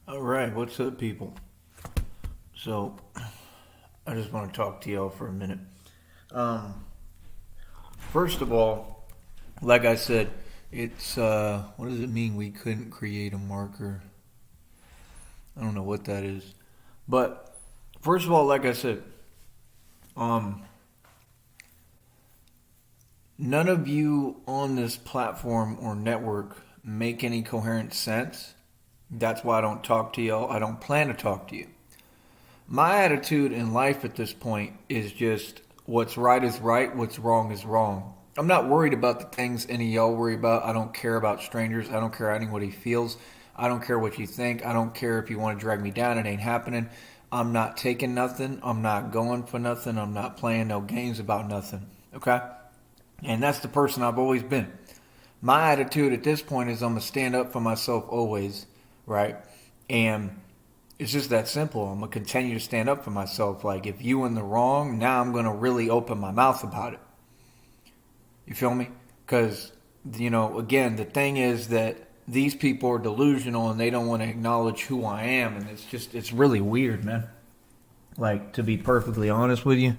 All right, what's up, people? So, I just want to talk to y'all for a minute. Um, First of all, like I said, it's what does it mean we couldn't create a marker? I don't know what that is, but first of all, like I said, um, none of you on this platform or network make any coherent sense. That's why I don't talk to y'all. I don't plan to talk to you. My attitude in life at this point is just what's right is right, what's wrong is wrong. I'm not worried about the things any of y'all worry about. I don't care about strangers. I don't care how anybody feels. I don't care what you think. I don't care if you want to drag me down. It ain't happening. I'm not taking nothing. I'm not going for nothing. I'm not playing no games about nothing. Okay? And that's the person I've always been. My attitude at this point is I'm going to stand up for myself always, right? And it's just that simple. I'm gonna continue to stand up for myself. Like if you in the wrong, now I'm gonna really open my mouth about it. You feel me? Because again, the thing is that these people are delusional and they don't want to acknowledge who I am, and it's really weird, man. Like to be perfectly honest with you,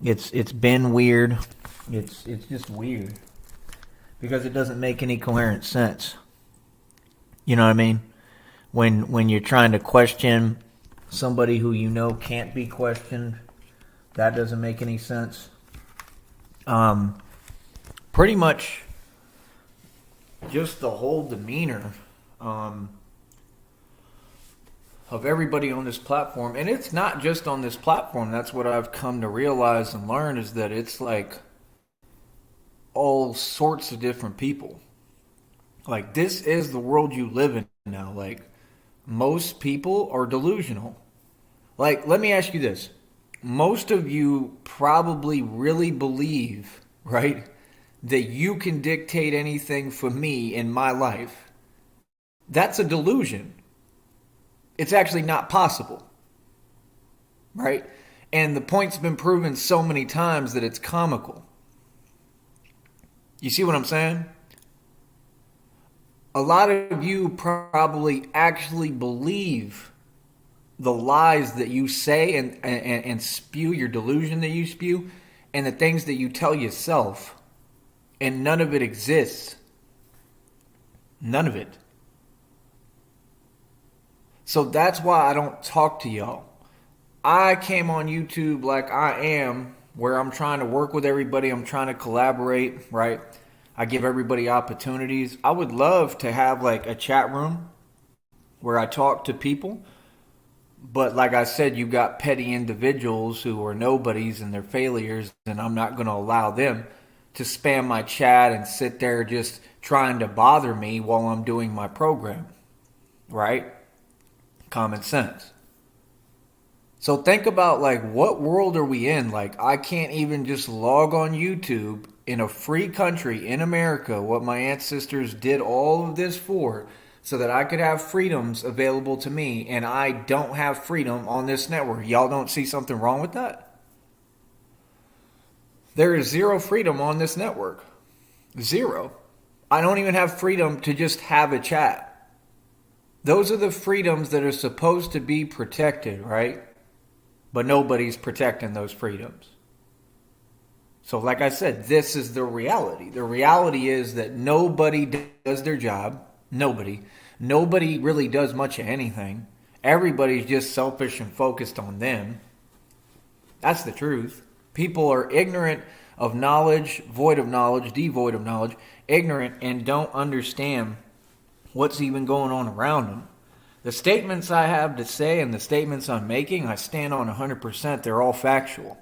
it's been weird. It's just weird because it doesn't make any coherent sense. You know what I mean? When you're trying to question somebody who you know can't be questioned, that doesn't make any sense. Pretty much just the whole demeanor of everybody on this platform, and it's not just on this platform. That's what I've come to realize and learn is that it's like all sorts of different people. Like this is the world you live in now. Like most people are delusional. Like, let me ask you this. Most of you probably really believe, right, that you can dictate anything for me in my life. That's a delusion. It's actually not possible, right? And the point's been proven so many times that it's comical. You see what I'm saying? A lot of you probably actually believe the lies that you say and spew, your delusion that you spew, and the things that you tell yourself, and none of it exists. None of it. So that's why I don't talk to y'all. I came on YouTube like I am, where I'm trying to work with everybody, I'm trying to collaborate, right? I give everybody opportunities. I would love to have like a chat room where I talk to people. But like I said, you've got petty individuals who are nobodies and they're failures, and I'm not going to allow them to spam my chat and sit there just trying to bother me while I'm doing my program. Right? Common sense. So think about like what world are we in? Like I can't even just log on YouTube in a free country in America, what my ancestors did all of this for, so that I could have freedoms available to me, and I don't have freedom on this network. Y'all don't see something wrong with that? There is zero freedom on this network. Zero. I don't even have freedom to just have a chat. Those are the freedoms that are supposed to be protected, right? But nobody's protecting those freedoms. So like I said, this is the reality. The reality is that nobody does their job. Nobody. Nobody really does much of anything. Everybody's just selfish and focused on them. That's the truth. People are ignorant of knowledge, void of knowledge, devoid of knowledge, ignorant, and don't understand what's even going on around them. The statements I have to say and the statements I'm making, I stand on 100%. They're all factual.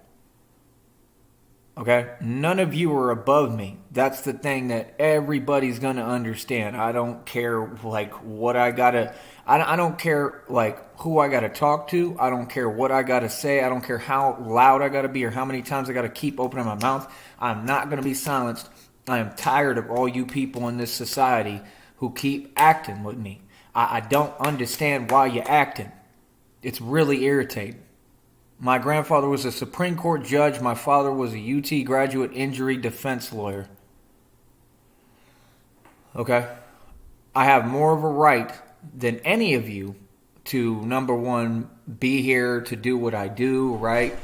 Okay? None of you are above me. That's the thing that everybody's going to understand. I don't care like what I got to I don't care like who I got to talk to. I don't care what I got to say. I don't care how loud I got to be or how many times I got to keep opening my mouth. I'm not going to be silenced. I am tired of all you people in this society who keep acting with me. I don't understand why you're acting. It's really irritating. My grandfather was a Supreme Court judge. My father was a UT graduate injury defense lawyer. Okay? I have more of a right than any of you to, number one, be here to do what I do, right?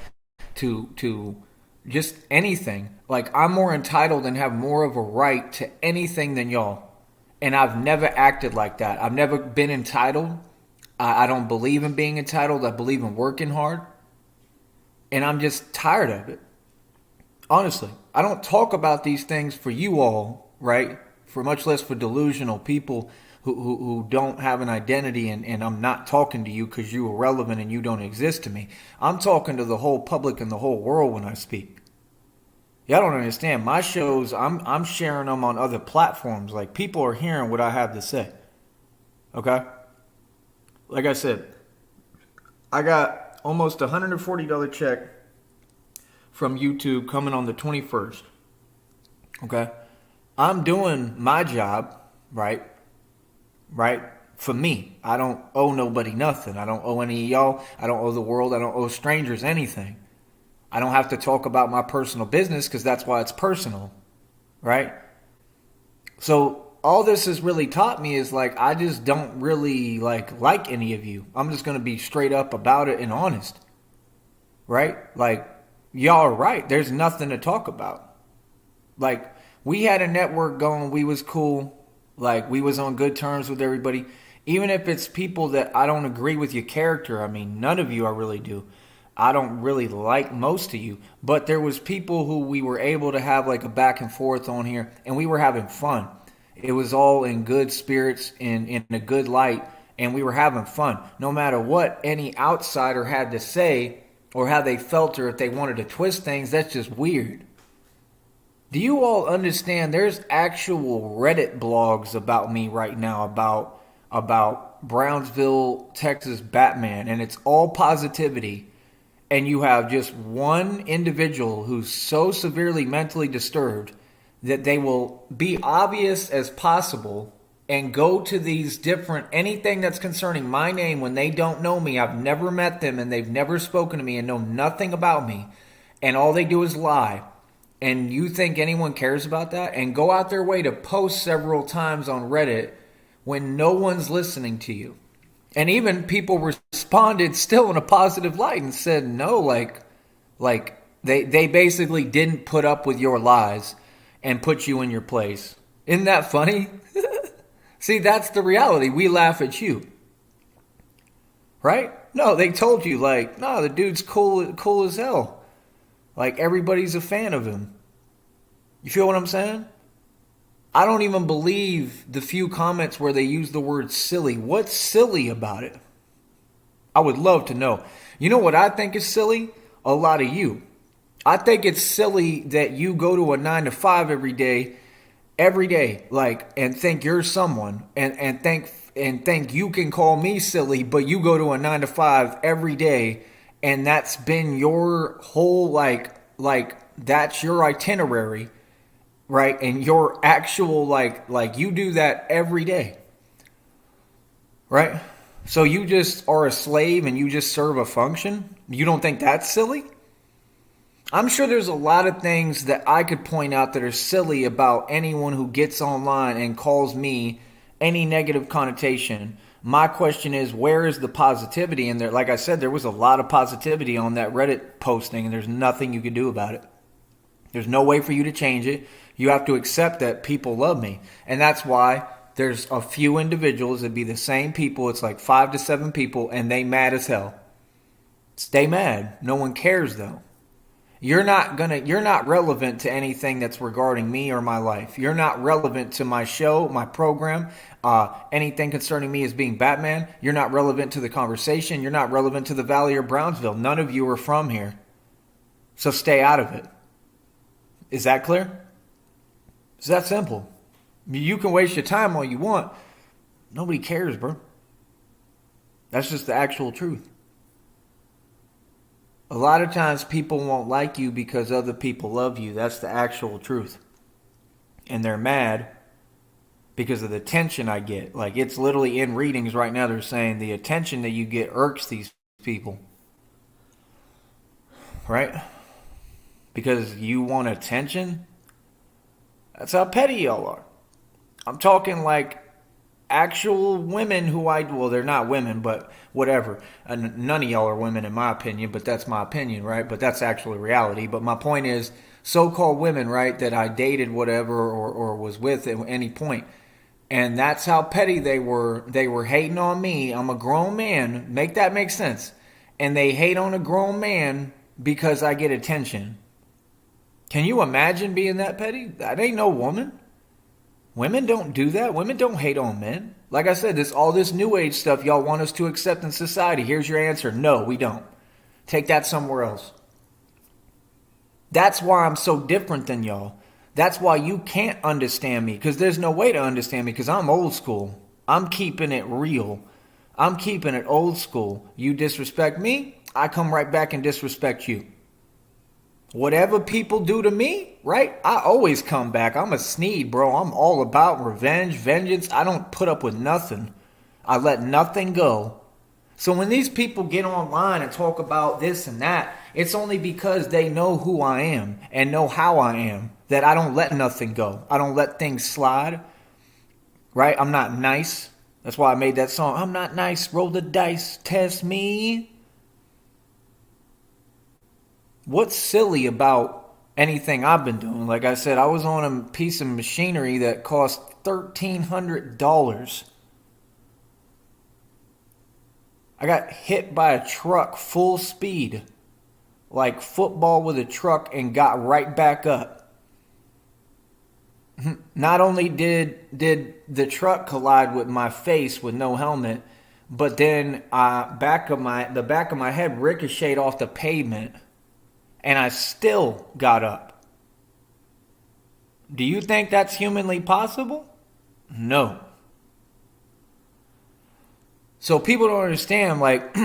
To just anything. Like, I'm more entitled and have more of a right to anything than y'all. And I've never acted like that. I've never been entitled. I don't believe in being entitled. I believe in working hard. And I'm just tired of it. Honestly, I don't talk about these things for you all, right? For much less for delusional people who don't have an identity, and I'm not talking to you because you're irrelevant and you don't exist to me. I'm talking to the whole public and the whole world when I speak. Y'all don't understand. My shows, I'm sharing them on other platforms. Like, people are hearing what I have to say. Okay? Like I said, I got almost a $140 check from YouTube coming on the 21st. Okay? I'm doing my job, right? Right? For me. I don't owe nobody nothing. I don't owe any of y'all. I don't owe the world. I don't owe strangers anything. I don't have to talk about my personal business because that's why it's personal. Right? So all this has really taught me is, like, I just don't really like any of you. I'm just going to be straight up about it and honest. Right? Like, y'all are right. There's nothing to talk about. Like, we had a network going. We was cool. Like, we was on good terms with everybody. Even if it's people that I don't agree with your character. I mean, none of you I really do. I don't really like most of you. But there was people who we were able to have like a back and forth on here. And we were having fun. It was all in good spirits, in a good light. And we were having fun. No matter what any outsider had to say or how they felt, or if they wanted to twist things, that's just weird. Do you all understand there's actual Reddit blogs about me right now about Brownsville, Texas Batman, and it's all positivity, and you have just one individual who's so severely mentally disturbed that they will be obvious as possible and go to these different, anything that's concerning my name when they don't know me. I've never met them and they've never spoken to me and know nothing about me, and all they do is lie. And you think anyone cares about that? And go out their way to post several times on Reddit when no one's listening to you. And even people responded still in a positive light and said no, like they basically didn't put up with your lies and put you in your place. Isn't that funny? See, that's the reality. We laugh at you. Right? No, they told you, like, no, the dude's cool as hell. Like, everybody's a fan of him. You feel what I'm saying? I don't even believe the few comments where they use the word silly. What's silly about it? I would love to know. You know what I think is silly? A lot of you. I think it's silly that you go to a 9 to 5 every day, like, and think you're someone, and think you can call me silly, but you go to a 9 to 5 every day, and that's been your whole, like that's your itinerary, right? And your actual, like you do that every day, right? So you just are a slave and you just serve a function? You don't think that's silly? I'm sure there's a lot of things that I could point out that are silly about anyone who gets online and calls me any negative connotation. My question is, where is the positivity in there? Like I said, there was a lot of positivity on that Reddit posting, and there's nothing you could do about it. There's no way for you to change it. You have to accept that people love me. And that's why there's a few individuals, it'd be the same people, it's like 5 to 7 people, and they mad as hell. Stay mad. No one cares though. You're not relevant to anything that's regarding me or my life. You're not relevant to my show, my program, anything concerning me as being Batman. You're not relevant to the conversation. You're not relevant to the Valley or Brownsville. None of you are from here. So stay out of it. Is that clear? It's that simple. You can waste your time all you want. Nobody cares, bro. That's just the actual truth. A lot of times people won't like you because other people love you. That's the actual truth. And they're mad because of the attention I get. Like, it's literally in readings right now, they're saying the attention that you get irks these people. Right? Because you want attention? That's how petty y'all are. I'm talking like actual women who well, they're not women, but whatever. None of y'all are women in my opinion, but that's my opinion, right? But that's actually reality. But my point is, so-called women, right, that I dated, whatever, or was with at any point. And that's how petty they were. They were hating on me. I'm a grown man. Make that make sense. And they hate on a grown man because I get attention. Can you imagine being that petty? That ain't no woman. Women don't do that. Women don't hate on men. Like I said, all this new age stuff y'all want us to accept in society. Here's your answer. No, we don't. Take that somewhere else. That's why I'm so different than y'all. That's why you can't understand me, because there's no way to understand me, because I'm old school. I'm keeping it real. I'm keeping it old school. You disrespect me, I come right back and disrespect you. Whatever people do to me, right? I always come back. I'm a Sneed, bro. I'm all about revenge, vengeance. I don't put up with nothing. I let nothing go. So when these people get online and talk about this and that, it's only because they know who I am and know how I am, that I don't let nothing go. I don't let things slide, right? I'm not nice. That's why I made that song. I'm not nice. Roll the dice. Test me. What's silly about anything I've been doing? Like I said, I was on a piece of machinery that cost $1,300. I got hit by a truck full speed, like football with a truck, and got right back up. Not only did the truck collide with my face with no helmet, but then the back of my head ricocheted off the pavement, and I still got up. Do you think that's humanly possible? No. So people don't understand, like,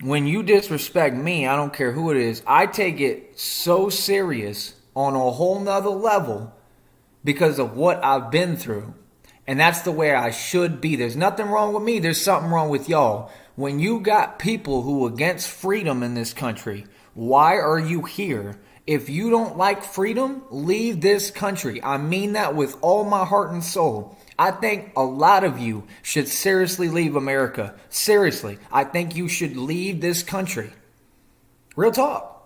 when you disrespect me, I don't care who it is, I take it so serious on a whole nother level because of what I've been through. And that's the way I should be. There's nothing wrong with me. There's something wrong with y'all. When you got people who are against freedom in this country, why are you here? If you don't like freedom, leave this country. I mean that with all my heart and soul. I think a lot of you should seriously leave America. Seriously. I think you should leave this country. Real talk.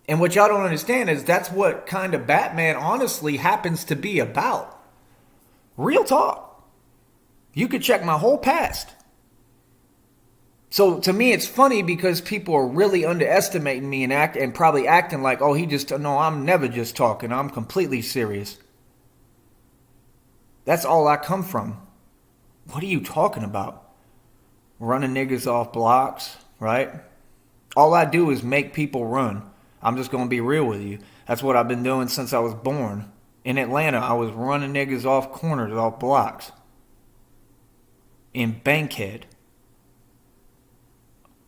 And what y'all don't understand is that's what kind of Batman honestly happens to be about. Real talk. You could check my whole past. So to me, it's funny because people are really underestimating me and probably acting like, oh, no, I'm never just talking. I'm completely serious. That's all I come from. What are you talking about? Running niggas off blocks, right? All I do is make people run. I'm just going to be real with you. That's what I've been doing since I was born. In Atlanta, I was running niggas off corners, off blocks. In Bankhead.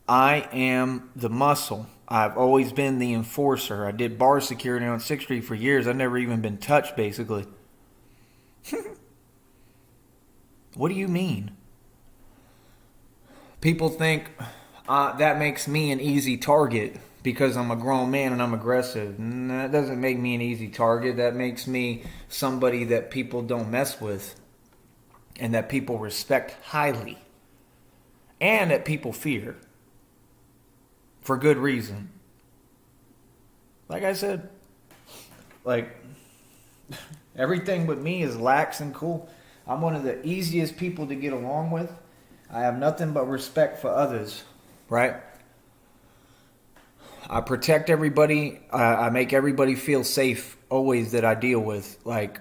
I am the muscle. I've always been the enforcer. I did bar security on 6th Street for years. I've never even been touched, basically. What do you mean? People think that makes me an easy target because I'm a grown man and I'm aggressive. That doesn't make me an easy target. That makes me somebody that people don't mess with and that people respect highly and that people fear for good reason. Like I said, everything with me is lax and cool. I'm one of the easiest people to get along with. I have nothing but respect for others, right? I protect everybody. I make everybody feel safe always that I deal with. Like,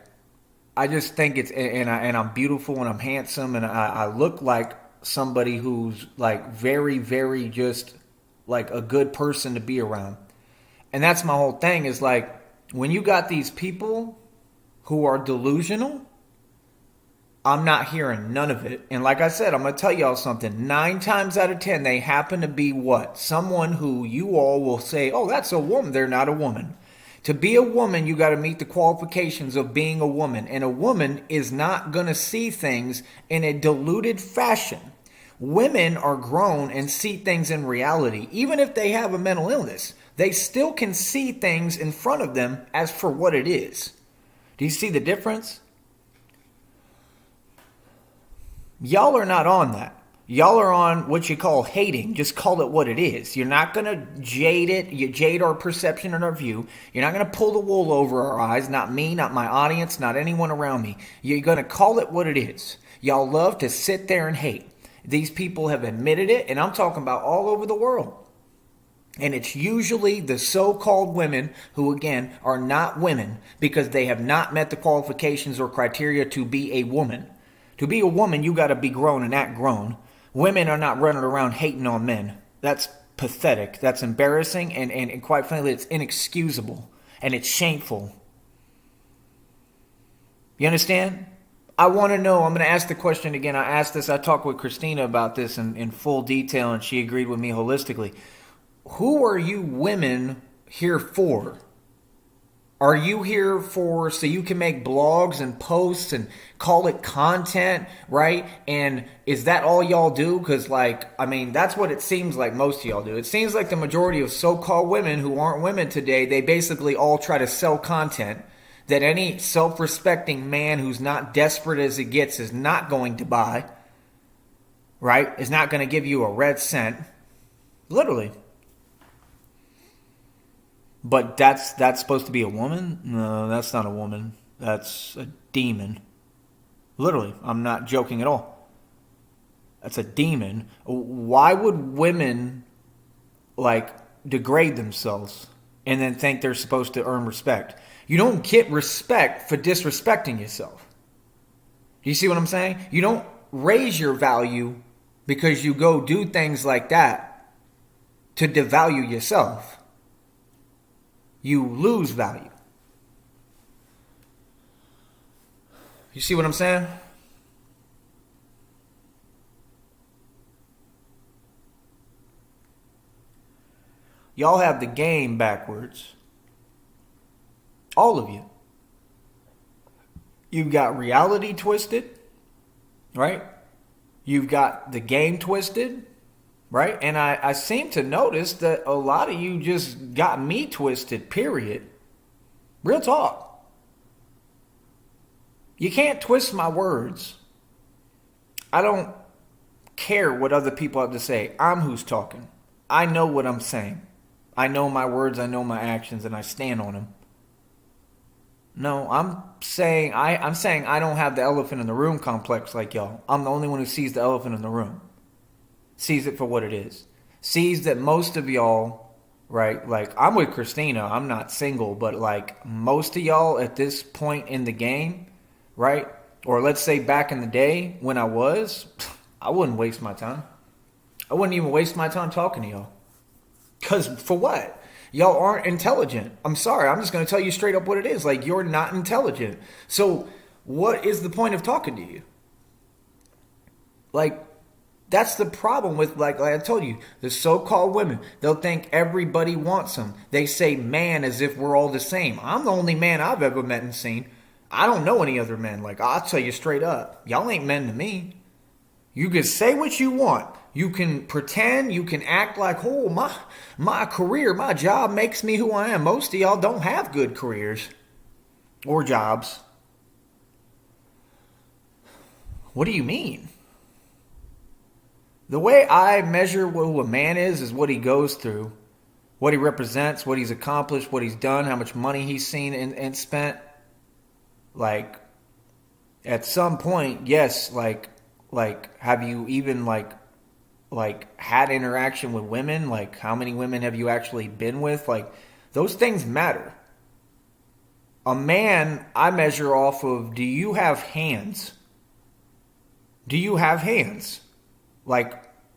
I just think and I'm beautiful and I'm handsome and I look like somebody who's like very, very just like a good person to be around. And that's my whole thing is like, when you got these people who are delusional, I'm not hearing none of it. And like I said, I'm going to tell y'all something. 9 times out of 10, they happen to be what? Someone who you all will say, oh, that's a woman. They're not a woman. To be a woman, you got to meet the qualifications of being a woman. And a woman is not going to see things in a diluted fashion. Women are grown and see things in reality. Even if they have a mental illness, they still can see things in front of them as for what it is. Do you see the difference? Y'all are not on that. Y'all are on what you call hating. Just call it what it is. You're not going to jade it. You jade our perception and our view. You're not going to pull the wool over our eyes. Not me, not my audience, not anyone around me. You're going to call it what it is. Y'all love to sit there and hate. These people have admitted it, and I'm talking about all over the world. And it's usually the so-called women who, again, are not women because they have not met the qualifications or criteria to be a woman. To be a woman, you got to be grown and act grown. Women are not running around hating on men. That's pathetic. That's embarrassing. And quite frankly, it's inexcusable. And it's shameful. You understand? I want to know. I'm going to ask the question again. I talked with Christina about this in full detail, and she agreed with me holistically. Who are you women here for? Are you here for so you can make blogs and posts and call it content, right? And is that all y'all do? Because, that's what it seems like most of y'all do. It seems like the majority of so-called women who aren't women today, they basically all try to sell content that any self-respecting man who's not desperate as it gets is not going to buy, right? Is not going to give you a red cent. Literally. But that's supposed to be a woman? No, that's not a woman. That's a demon. Literally, I'm not joking at all. That's a demon. Why would women degrade themselves and then think they're supposed to earn respect? You don't get respect for disrespecting yourself. Do you see what I'm saying? You don't raise your value because you go do things like that to devalue yourself. You lose value. You see what I'm saying? Y'all have the game backwards. All of you. You've got reality twisted, right? You've got the game twisted. Right? And I seem to notice that a lot of you just got me twisted, period. Real talk. You can't twist my words. I don't care what other people have to say. I'm who's talking. I know what I'm saying. I know my words, I know my actions, and I stand on them. No, I'm saying I don't have the elephant in the room complex like y'all. I'm the only one who sees the elephant in the room. Sees it for what it is. Sees that most of y'all, right, I'm with Christina. I'm not single, but most of y'all at this point in the game, right, or let's say back in the day when I wouldn't waste my time. I wouldn't even waste my time talking to y'all. Because for what? Y'all aren't intelligent. I'm sorry. I'm just going to tell you straight up what it is. You're not intelligent. So what is the point of talking to you? That's the problem with, like I told you, the so-called women. They'll think everybody wants them. They say man as if we're all the same. I'm the only man I've ever met and seen. I don't know any other men. I'll tell you straight up. Y'all ain't men to me. You can say what you want. You can pretend. You can act like, oh, my career, my job makes me who I am. Most of y'all don't have good careers or jobs. What do you mean? The way I measure who a man is what he goes through, what he represents, what he's accomplished, what he's done, how much money he's seen and spent. At some point, yes, have you even had interaction with women? How many women have you actually been with? Those things matter. A man, I measure off of, do you have hands? Do you have hands?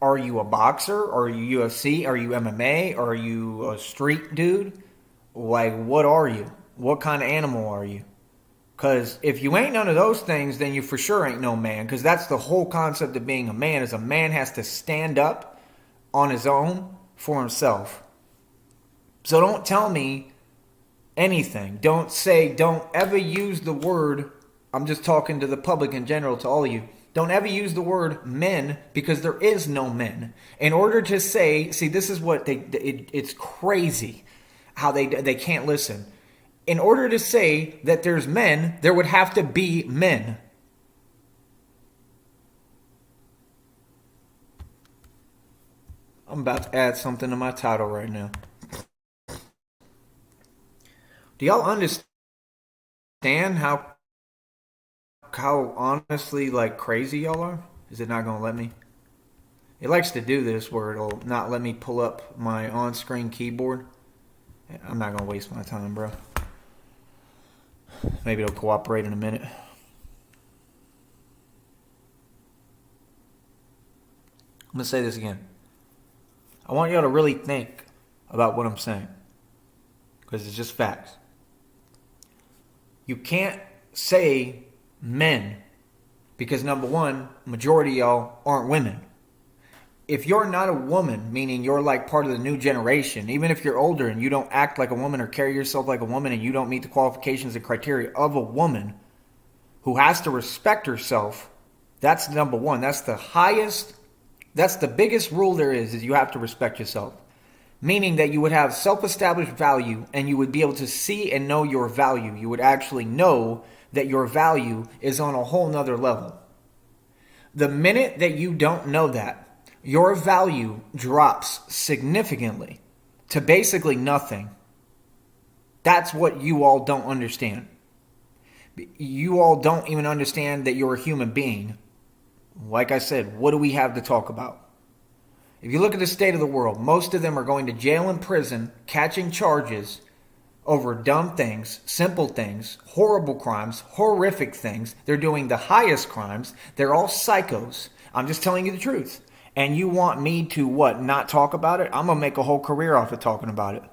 Are you a boxer? Are you UFC? Are you MMA? Are you a street dude? What are you? What kind of animal are you? Because if you ain't none of those things, then you for sure ain't no man. Because that's the whole concept of being a man, is a man has to stand up on his own for himself. So don't tell me anything. Don't ever use the word, I'm just talking to the public in general, to all of you. Don't ever use the word men, because there is no men. In order to say, see, this is what it's crazy how they can't listen. In order to say that there's men, there would have to be men. I'm about to add something to my title right now. Do y'all understand how honestly like crazy y'all are? Is it not gonna let me? It likes to do this where it'll not let me pull up my on-screen keyboard. I'm not gonna waste my time, bro. Maybe it'll cooperate in a minute. I'm gonna say this again. I want y'all to really think about what I'm saying, because it's just facts. You can't say men because, number one, majority of y'all aren't women. If you're not a woman, meaning you're like part of the new generation, even if you're older and you don't act like a woman or carry yourself like a woman and you don't meet the qualifications and criteria of a woman who has to respect herself, that's number one. That's the highest, that's the biggest rule there is you have to respect yourself. Meaning that you would have self-established value and you would be able to see and know your value. You would actually know that your value is on a whole nother level. The minute that you don't know that, your value drops significantly to basically nothing. That's what you all don't understand. You all don't even understand that you're a human being. Like I said, what do we have to talk about? If you look at the state of the world, most of them are going to jail and prison, catching charges over dumb things, simple things, horrible crimes, horrific things. They're doing the highest crimes. They're all psychos. I'm just telling you the truth. And you want me to what? Not talk about it? I'm going to make a whole career off of talking about it.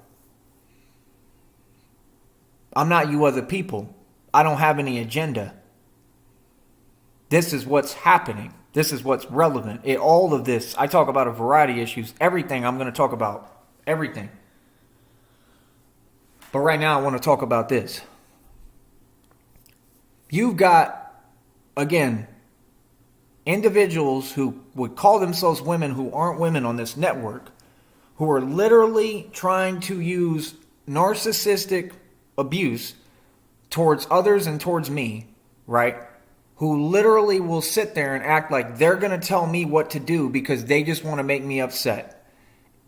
I'm not you other people. I don't have any agenda. This is what's happening. This is what's relevant. All of this, I talk about a variety of issues. Everything I'm going to talk about. Everything. But right now I want to talk about this. You've got, again, individuals who would call themselves women who aren't women on this network, who are literally trying to use narcissistic abuse towards others and towards me, right? Who literally will sit there and act like they're going to tell me what to do because they just want to make me upset.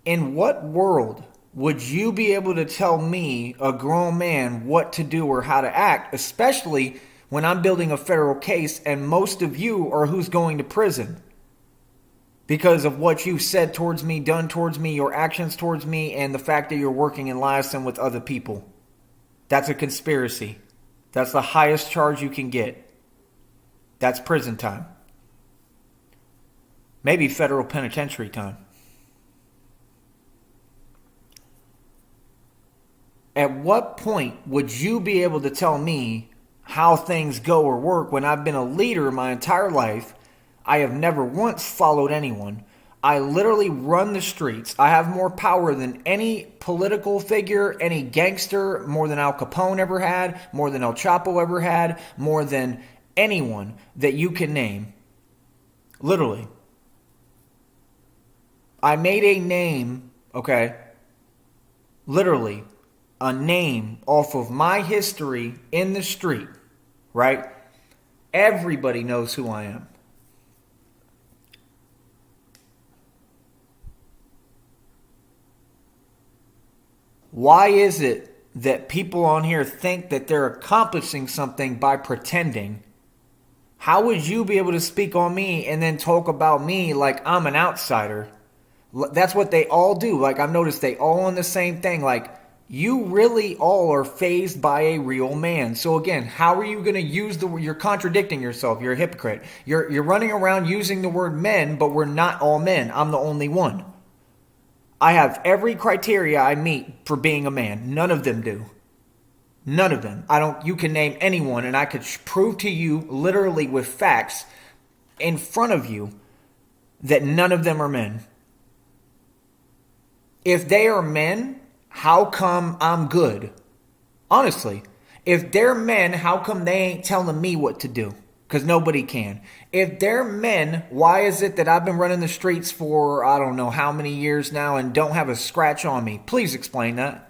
In what world would you be able to tell me, a grown man, what to do or how to act, especially when I'm building a federal case and most of you are who's going to prison because of what you've said towards me, done towards me, your actions towards me, and the fact that you're working in liaison with other people? That's a conspiracy. That's the highest charge you can get. That's prison time. Maybe federal penitentiary time. At what point would you be able to tell me how things go or work when I've been a leader my entire life? I have never once followed anyone. I literally run the streets. I have more power than any political figure, any gangster, more than Al Capone ever had, more than El Chapo ever had, more than anyone that you can name. Literally. I made a name, okay? Literally, a name off of my history in the street, right? Everybody knows who I am. Why is it that people on here think that they're accomplishing something by pretending? How would you be able to speak on me and then talk about me like I'm an outsider? That's what they all do. Like, I've noticed they all on the same thing. Like, you really all are fazed by a real man. So again, how are you going to use you're contradicting yourself. You're a hypocrite. You're running around using the word men, but we're not all men. I'm the only one. I have every criteria I meet for being a man. None of them do. None of them. You can name anyone and I could prove to you literally with facts in front of you that none of them are men. If they are men, how come I'm good? Honestly, if they're men, how come they ain't telling me what to do? Because nobody can. If they're men, why is it that I've been running the streets for I don't know how many years now and don't have a scratch on me? Please explain that.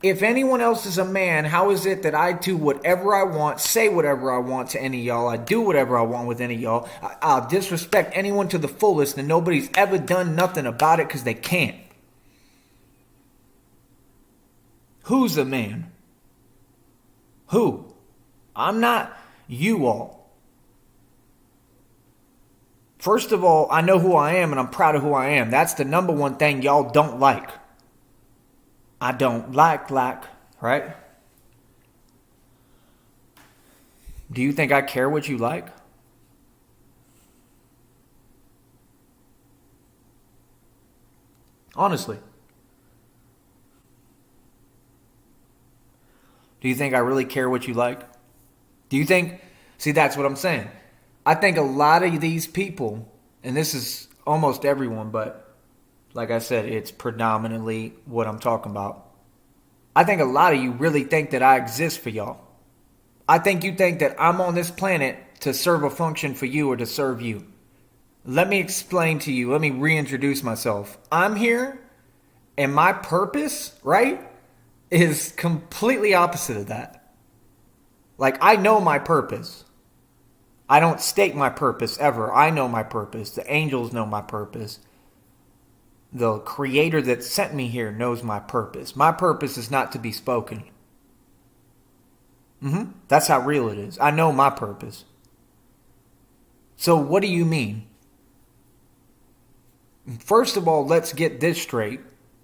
If anyone else is a man, how is it that I do whatever I want, say whatever I want to any of y'all, I do whatever I want with any of y'all, I'll disrespect anyone to the fullest, and nobody's ever done nothing about it because they can't? Who's a man? Who? I'm not you all. First of all, I know who I am and I'm proud of who I am. That's the number one thing y'all don't like. I don't like, right? Do you think I care what you like? Honestly. Do you think I really care what you like? Do you think, see, that's what I'm saying. I think a lot of these people, and this is almost everyone, but like I said, it's predominantly what I'm talking about. I think a lot of you really think that I exist for y'all. I think you think that I'm on this planet to serve a function for you or to serve you. Let me explain to you. Let me reintroduce myself. I'm here, and my purpose, right, is completely opposite of that. Like, I know my purpose. I don't state my purpose ever. I know my purpose. The angels know my purpose. The creator that sent me here knows my purpose. My purpose is not to be spoken. That's how real it is. I know my purpose. So what do you mean? First of all, let's get this straight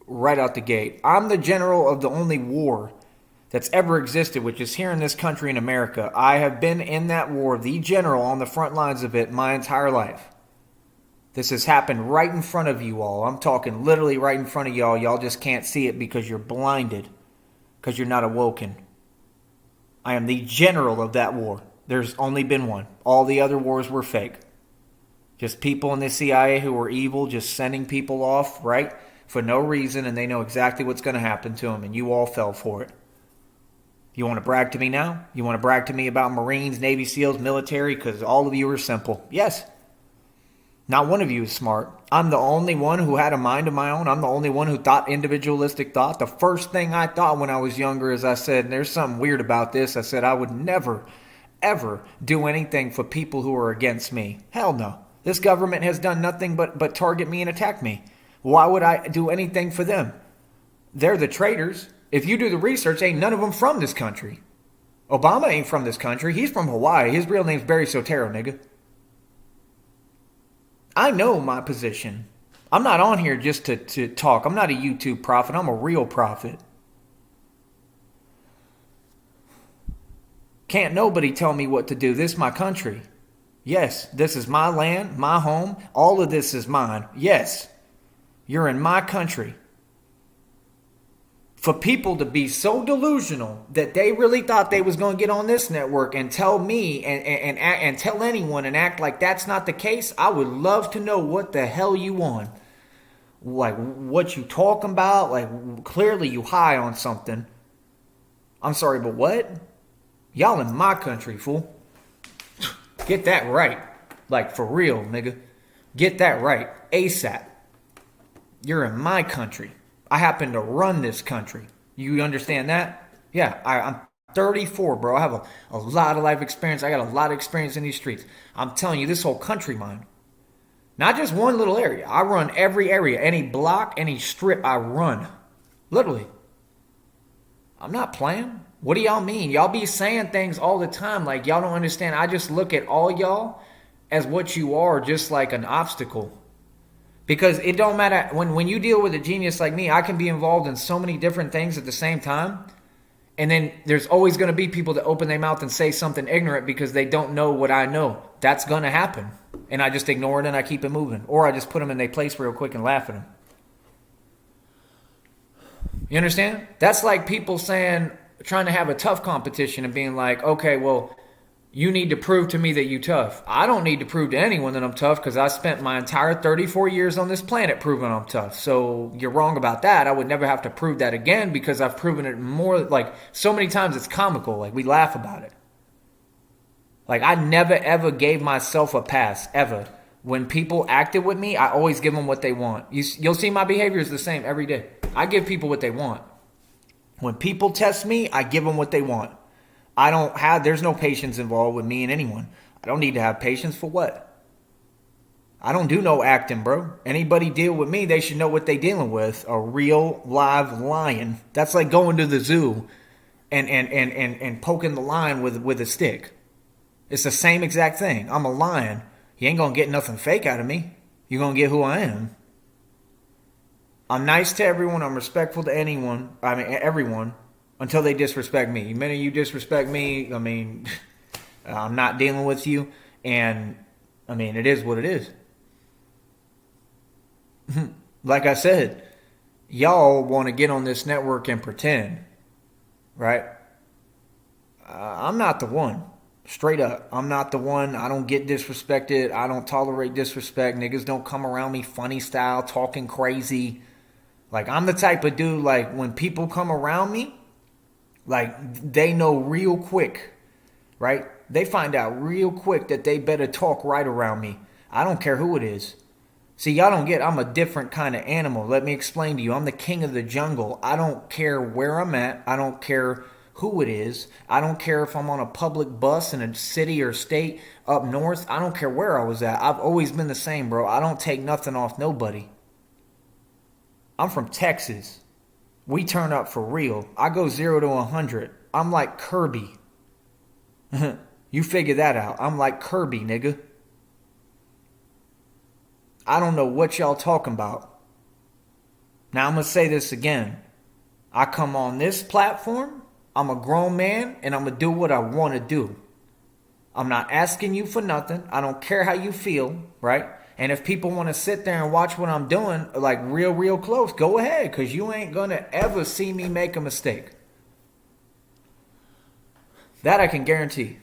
right out the gate. I'm the general of the only war that's ever existed, which is here in this country in America. I have been in that war, the general on the front lines of it my entire life. This has happened right in front of you all. I'm talking literally right in front of y'all. Y'all just can't see it because you're blinded, because you're not awoken. I am the general of that war. There's only been one. All the other wars were fake. Just people in the CIA who were evil, just sending people off, right, for no reason, and they know exactly what's going to happen to them, and you all fell for it. You want to brag to me now? You want to brag to me about Marines, Navy SEALs, military? Because all of you are simple. Yes. Not one of you is smart. I'm the only one who had a mind of my own. I'm the only one who thought individualistic thought. The first thing I thought when I was younger is I said, there's something weird about this. I said I would never, ever do anything for people who are against me. Hell no. This government has done nothing but target me and attack me. Why would I do anything for them? They're the traitors. If you do the research, ain't none of them from this country. Obama ain't from this country. He's from Hawaii. His real name's Barry Soetoro, nigga. I know my position. I'm not on here just to talk. I'm not a YouTube prophet. I'm a real prophet. Can't nobody tell me what to do. This is my country. Yes, this is my land, my home. All of this is mine. Yes, you're in my country. For people to be so delusional that they really thought they was going to get on this network and tell me and tell anyone and act like that's not the case, I would love to know what the hell you on. Like, what you talking about? Like, clearly you high on something. I'm sorry, but what? Y'all in my country, fool. Get that right. Like, for real, nigga. Get that right. ASAP. You're in my country. I happen to run this country. You understand that? Yeah, I'm 34, bro. I have a lot of life experience. I got a lot of experience in these streets. I'm telling you, this whole country mine. Not just one little area. I run every area. Any block, any strip, I run. Literally. I'm not playing. What do y'all mean? Y'all be saying things all the time like y'all don't understand. I just look at all y'all as what you are, just like an obstacle. Because it don't matter, when you deal with a genius like me, I can be involved in so many different things at the same time. And then there's always going to be people that open their mouth and say something ignorant because they don't know what I know. That's going to happen. And I just ignore it and I keep it moving. Or I just put them in their place real quick and laugh at them. You understand? That's like people trying to have a tough competition and being like, okay, well, you need to prove to me that you tough. I don't need to prove to anyone that I'm tough because I spent my entire 34 years on this planet proving I'm tough. So you're wrong about that. I would never have to prove that again because I've proven it more, like so many times it's comical. Like we laugh about it. Like I never ever gave myself a pass, ever. When people acted with me, I always give them what they want. You'll see my behavior is the same every day. I give people what they want. When people test me, I give them what they want. There's no patience involved with me and anyone. I don't need to have patience for what? I don't do no acting, bro. Anybody deal with me, they should know what they dealing with. A real live lion. That's like going to the zoo and poking the lion with a stick. It's the same exact thing. I'm a lion. You ain't gonna get nothing fake out of me. You're gonna get who I am. I'm nice to everyone. I'm respectful to everyone, until they disrespect me. The minute you disrespect me, I'm not dealing with you. And, it is what it is. Like I said, y'all want to get on this network and pretend, right? I'm not the one. Straight up. I'm not the one. I don't get disrespected. I don't tolerate disrespect. Niggas don't come around me funny style, talking crazy. Like, I'm the type of dude, like, when people come around me, like, they know real quick, right? They find out real quick that they better talk right around me. I don't care who it is. See, y'all don't get, I'm a different kind of animal. Let me explain to you. I'm the king of the jungle. I don't care where I'm at. I don't care who it is. I don't care if I'm on a public bus in a city or state up north. I don't care where I was at. I've always been the same, bro. I don't take nothing off nobody. I'm from Texas. We turn up for real. I go 0 to 100. I'm like Kirby. You figure that out. I'm like Kirby, nigga. I don't know what y'all talking about. Now I'm going to say this again. I come on this platform. I'm a grown man and I'm going to do what I want to do. I'm not asking you for nothing. I don't care how you feel, right? And if people want to sit there and watch what I'm doing, like real close, go ahead, because you ain't going to ever see me make a mistake. That I can guarantee.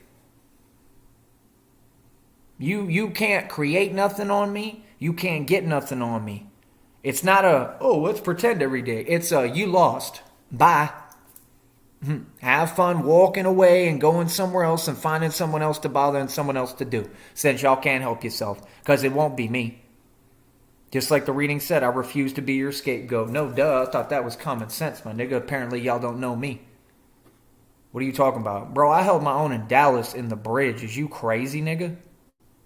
You can't create nothing on me. You can't get nothing on me. It's not let's pretend every day. It's you lost. Bye. Have fun walking away and going somewhere else and finding someone else to bother and someone else to do, since y'all can't help yourself, because it won't be me. Just like the reading said, I refuse to be your scapegoat. No, duh, I thought that was common sense, my nigga. Apparently y'all don't know me. What are you talking about? Bro, I held my own in Dallas in the bridge. Is you crazy, nigga?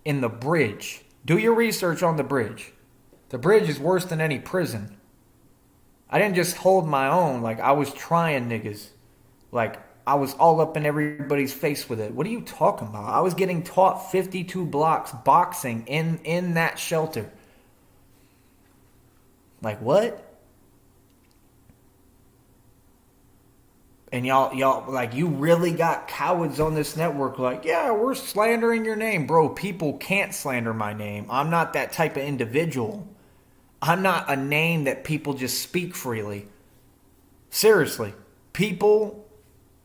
In the bridge. Do your research on the bridge. The bridge is worse than any prison. I didn't just hold my own. Like, I was trying niggas. Like, I was all up in everybody's face with it. What are you talking about? I was getting taught 52 blocks boxing in that shelter. Like, what? And y'all, like, you really got cowards on this network. Like, yeah, we're slandering your name. Bro, people can't slander my name. I'm not that type of individual. I'm not a name that people just speak freely. Seriously. People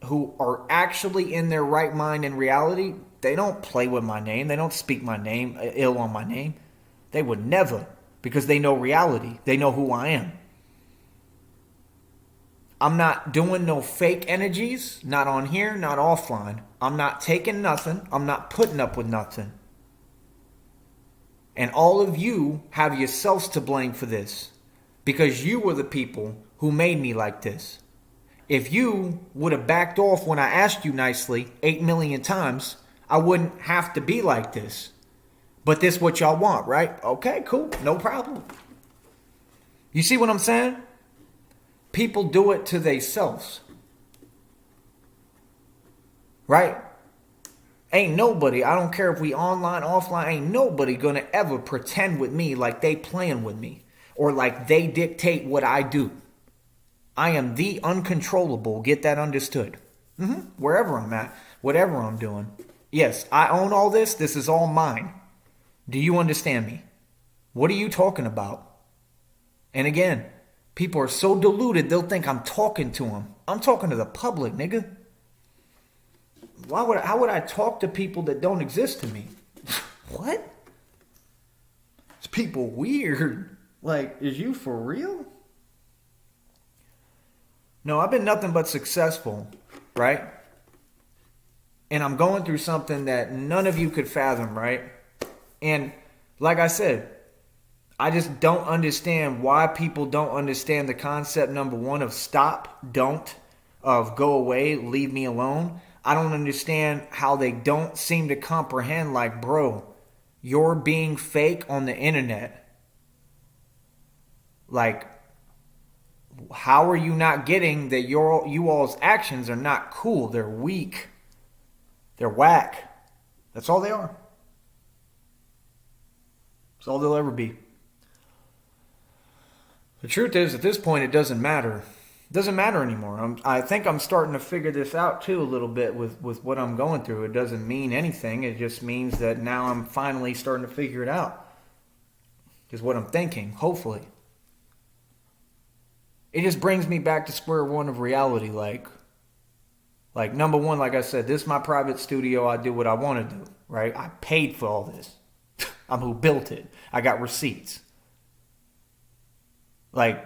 who are actually in their right mind in reality, they don't play with my name. They don't speak my name, ill on my name. They would never, because they know reality. They know who I am. I'm not doing no fake energies, not on here, not offline. I'm not taking nothing. I'm not putting up with nothing. And all of you have yourselves to blame for this, because you were the people who made me like this. If you would have backed off when I asked you nicely 8 million times, I wouldn't have to be like this. But this is what y'all want, right? Okay, cool. No problem. You see what I'm saying? People do it to themselves. Right? Ain't nobody, I don't care if we online, offline, ain't nobody gonna ever pretend with me like they playing with me, or like they dictate what I do. I am the uncontrollable. Get that understood. Wherever I'm at, whatever I'm doing. Yes, I own all this. This is all mine. Do you understand me? What are you talking about? And again, people are so deluded, they'll think I'm talking to them. I'm talking to the public, nigga. How would I talk to people that don't exist to me? What? It's people weird. Like, is you for real? No, I've been nothing but successful, right? And I'm going through something that none of you could fathom, right? And like I said, I just don't understand why people don't understand the concept, number one, of stop, don't, of go away, leave me alone. I don't understand how they don't seem to comprehend, like, bro, you're being fake on the internet. Like, how are you not getting that you all's actions are not cool? They're weak. They're whack. That's all they are. That's all they'll ever be. The truth is, at this point, it doesn't matter. It doesn't matter anymore. I think I'm starting to figure this out too a little bit with what I'm going through. It doesn't mean anything. It just means that now I'm finally starting to figure it out. Is what I'm thinking, hopefully. It just brings me back to square one of reality. Like number one, like I said, this is my private studio. I do what I want to do, right? I paid for all this. I'm who built it. I got receipts. Like,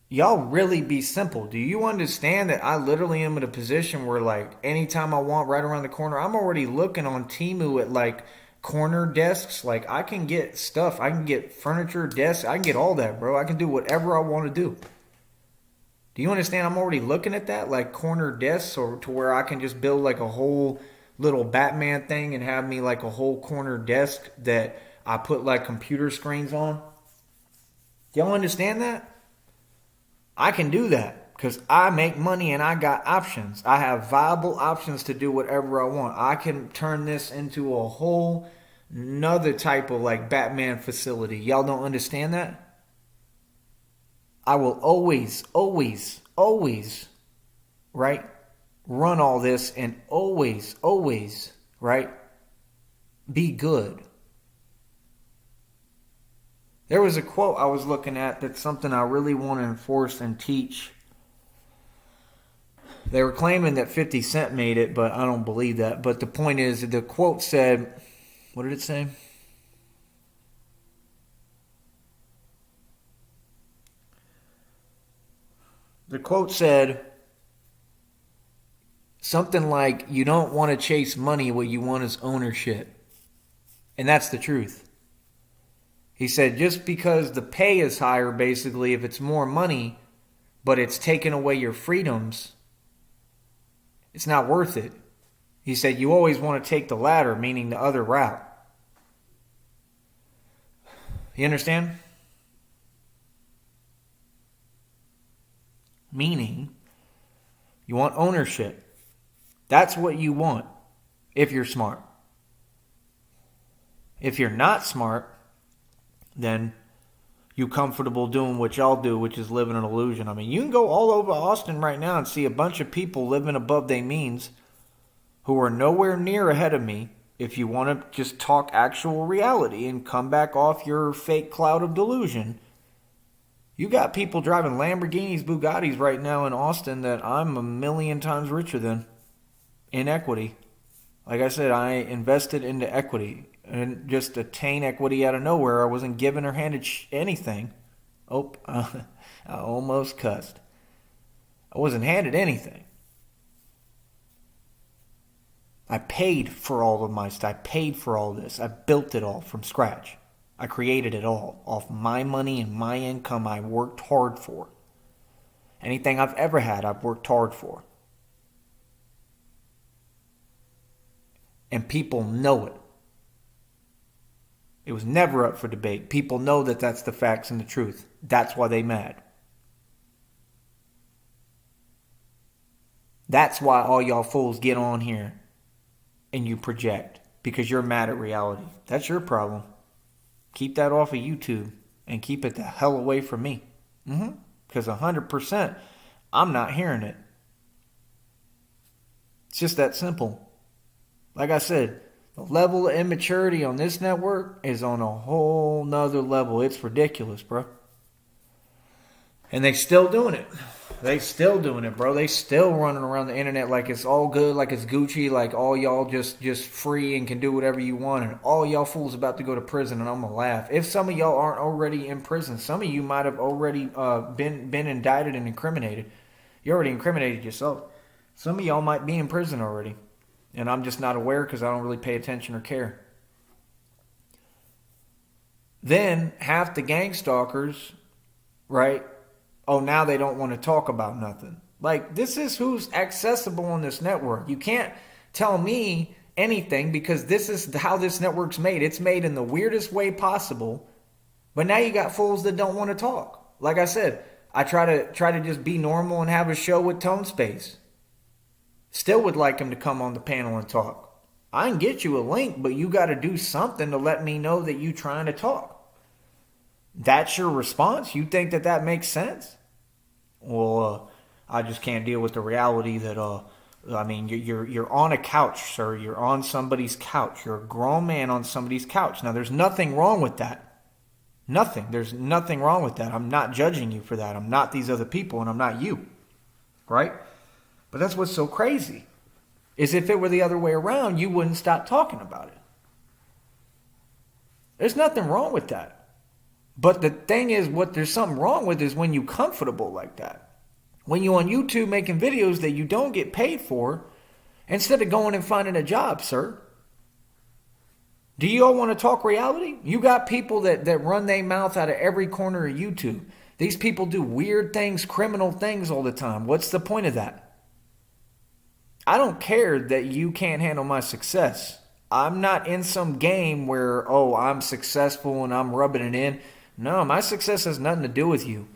y'all really be simple. Do you understand that I literally am in a position where, like, anytime I want, right around the corner, I'm already looking on Temu at, like, corner desks. Like, I can get stuff. I can get furniture, desks. I can get all that, bro. I can do whatever I want to do. Do you understand? I'm already looking at that, like corner desks, or to where I can just build like a whole little Batman thing and have me like a whole corner desk that I put like computer screens on. Do y'all understand that? I can do that because I make money and I got options. I have viable options to do whatever I want. I can turn this into a whole another type of like Batman facility. Y'all don't understand that? I will always, right, run all this and always, right, be good. There was a quote I was looking at that's something I really want to enforce and teach. They were claiming that 50 Cent made it, but I don't believe that. But the point is, the quote said, what did it say? The quote said something like, you don't want to chase money, what you want is ownership. And that's the truth. He said just because the pay is higher, basically, if it's more money, but it's taking away your freedoms, it's not worth it. He said you always want to take the latter, meaning the other route. You understand? Meaning, you want ownership. That's what you want if you're smart. If you're not smart, then you're comfortable doing what y'all do, which is living an illusion. I mean, you can go all over Austin right now and see a bunch of people living above their means who are nowhere near ahead of me if you want to just talk actual reality and come back off your fake cloud of delusion. You got people driving Lamborghinis, Bugattis right now in Austin that I'm a million times richer than in equity. Like I said, I invested into equity and just attain equity out of nowhere. I wasn't given or handed anything. I almost cussed. I wasn't handed anything. I paid for all of my stuff. I paid for all this. I built it all from scratch. I created it all off my money and my income I worked hard for. Anything I've ever had, I've worked hard for. And people know it. It was never up for debate. People know that that's the facts and the truth. That's why they mad. That's why all y'all fools get on here and you project. Because you're mad at reality. That's your problem. Keep that off of YouTube and keep it the hell away from me. Because 100%, I'm not hearing it. It's just that simple. Like I said, the level of immaturity on this network is on a whole nother level. It's ridiculous, bro. And they still doing it. They still doing it, bro. They still running around the internet like it's all good, like it's Gucci, like all y'all just free and can do whatever you want, and all y'all fools about to go to prison, and I'm gonna laugh. If some of y'all aren't already in prison, some of you might have already been indicted and incriminated. You already incriminated yourself. Some of y'all might be in prison already, and I'm just not aware because I don't really pay attention or care. Then half the gang stalkers, right? Oh, now they don't want to talk about nothing. Like, this is who's accessible on this network. You can't tell me anything because this is how this network's made. It's made in the weirdest way possible. But now you got fools that don't want to talk. Like I said, I try to just be normal and have a show with Tone Space. Still would like him to come on the panel and talk. I can get you a link, but you got to do something to let me know that you trying to talk. That's your response? You think that makes sense? Well, I just can't deal with the reality that, you're on a couch, sir. You're on somebody's couch. You're a grown man on somebody's couch. Now, there's nothing wrong with that. Nothing. There's nothing wrong with that. I'm not judging you for that. I'm not these other people, and I'm not you. Right? But that's what's so crazy. Is if it were the other way around, you wouldn't stop talking about it. There's nothing wrong with that. But the thing is, what there's something wrong with is when you're comfortable like that. When you're on YouTube making videos that you don't get paid for, instead of going and finding a job, sir. Do you all want to talk reality? You got people that run their mouth out of every corner of YouTube. These people do weird things, criminal things all the time. What's the point of that? I don't care that you can't handle my success. I'm not in some game where, I'm successful and I'm rubbing it in. No, my success has nothing to do with you.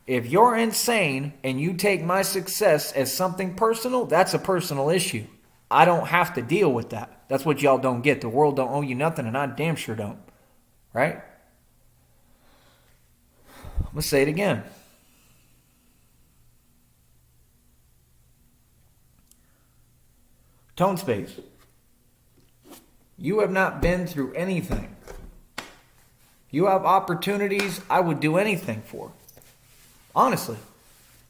If you're insane and you take my success as something personal, that's a personal issue. I don't have to deal with that. That's what y'all don't get. The world don't owe you nothing, and I damn sure don't. Right? I'm going to say it again. Tone Space. You have not been through anything. You have opportunities I would do anything for. Honestly.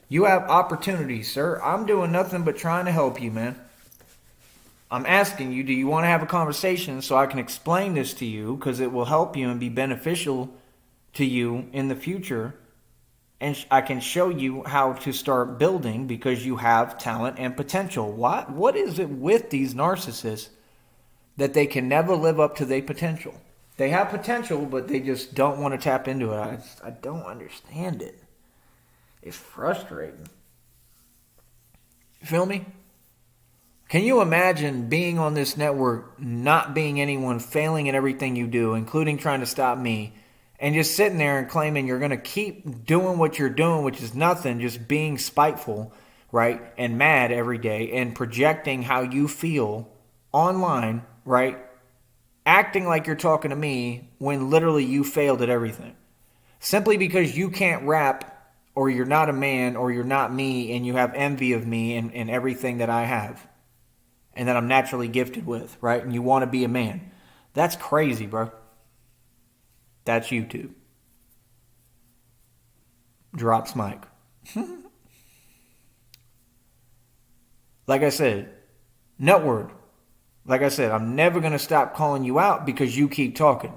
You have opportunities, sir. I'm doing nothing but trying to help you, man. I'm asking you, do you want to have a conversation so I can explain this to you? Because it will help you and be beneficial to you in the future. And I can show you how to start building because you have talent and potential. What is it with these narcissists that they can never live up to their potential? They have potential, but they just don't want to tap into it. I don't understand it. It's frustrating. You feel me? Can you imagine being on this network, not being anyone, failing at everything you do, including trying to stop me, and just sitting there and claiming you're going to keep doing what you're doing, which is nothing, just being spiteful, right, and mad every day, and projecting how you feel online, right, acting like you're talking to me when literally you failed at everything. Simply because you can't rap, or you're not a man, or you're not me, and you have envy of me and everything that I have, and that I'm naturally gifted with, right, and you want to be a man. That's crazy, bro. That's YouTube. Drops mic. Like I said, netword. Like I said, I'm never going to stop calling you out because you keep talking.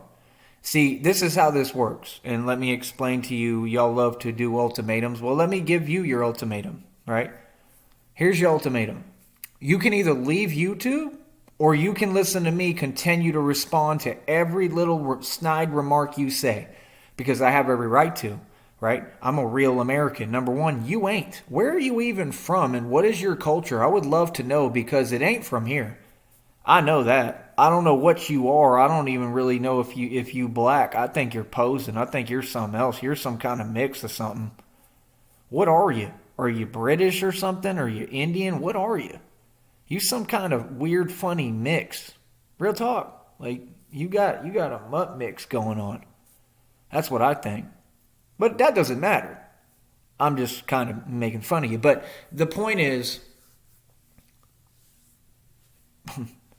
See, this is how this works. And let me explain to you, y'all love to do ultimatums. Well, let me give you your ultimatum, right? Here's your ultimatum. You can either leave YouTube or you can listen to me continue to respond to every little snide remark you say because I have every right to, right? I'm a real American. Number one, you ain't. Where are you even from and what is your culture? I would love to know because it ain't from here. I know that. I don't know what you are. I don't even really know if you black. I think you're posing. I think you're something else. You're some kind of mix of something. What are you? Are you British or something? Are you Indian? What are you? You some kind of weird, funny mix. Real talk. Like, you got a mutt mix going on. That's what I think. But that doesn't matter. I'm just kind of making fun of you. But the point is,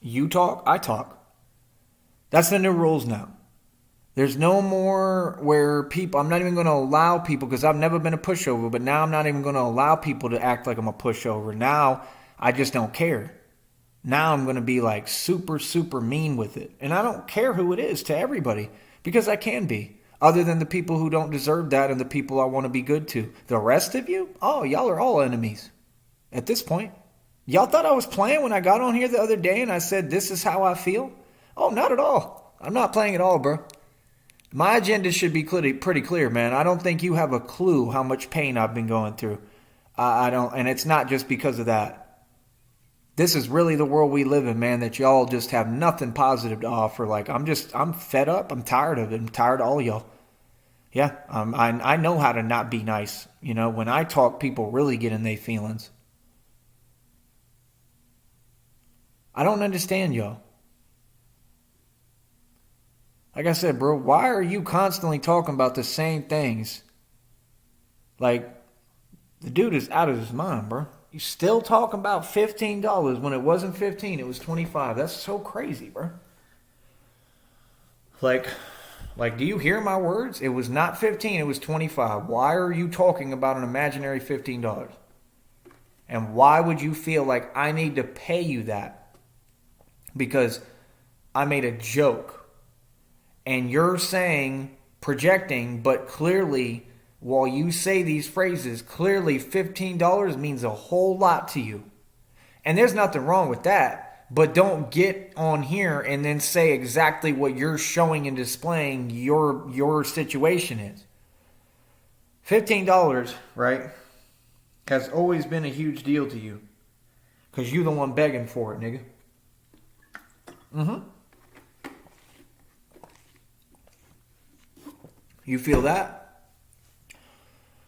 you talk, I talk. That's the new rules now. There's no more where people, I'm not even going to allow people, because I've never been a pushover, but now I'm not even going to allow people to act like I'm a pushover. Now, I just don't care. Now I'm going to be like super, super mean with it. And I don't care who it is to everybody because I can be. Other than the people who don't deserve that and the people I want to be good to. The rest of you? Oh, y'all are all enemies at this point. Y'all thought I was playing when I got on here the other day and I said this is how I feel? Oh, not at all. I'm not playing at all, bro. My agenda should be pretty clear, man. I don't think you have a clue how much pain I've been going through. I don't, and it's not just because of that. This is really the world we live in, man, that y'all just have nothing positive to offer. Like, I'm fed up. I'm tired of it. I'm tired of all y'all. Yeah, I know how to not be nice. You know, when I talk, people really get in their feelings. I don't understand y'all. Like I said, bro, why are you constantly talking about the same things? Like, the dude is out of his mind, bro. You still talking about $15 when it wasn't 15, it was 25. That's so crazy, bro. Like, do you hear my words? It was not 15, it was 25. Why are you talking about an imaginary $15? And why would you feel like I need to pay you that? Because I made a joke. And you're saying, projecting, but clearly, while you say these phrases, clearly $15 means a whole lot to you. And there's nothing wrong with that. But don't get on here and then say exactly what you're showing and displaying your situation is. $15, right, has always been a huge deal to you. Because you're the one begging for it, nigga. You feel that?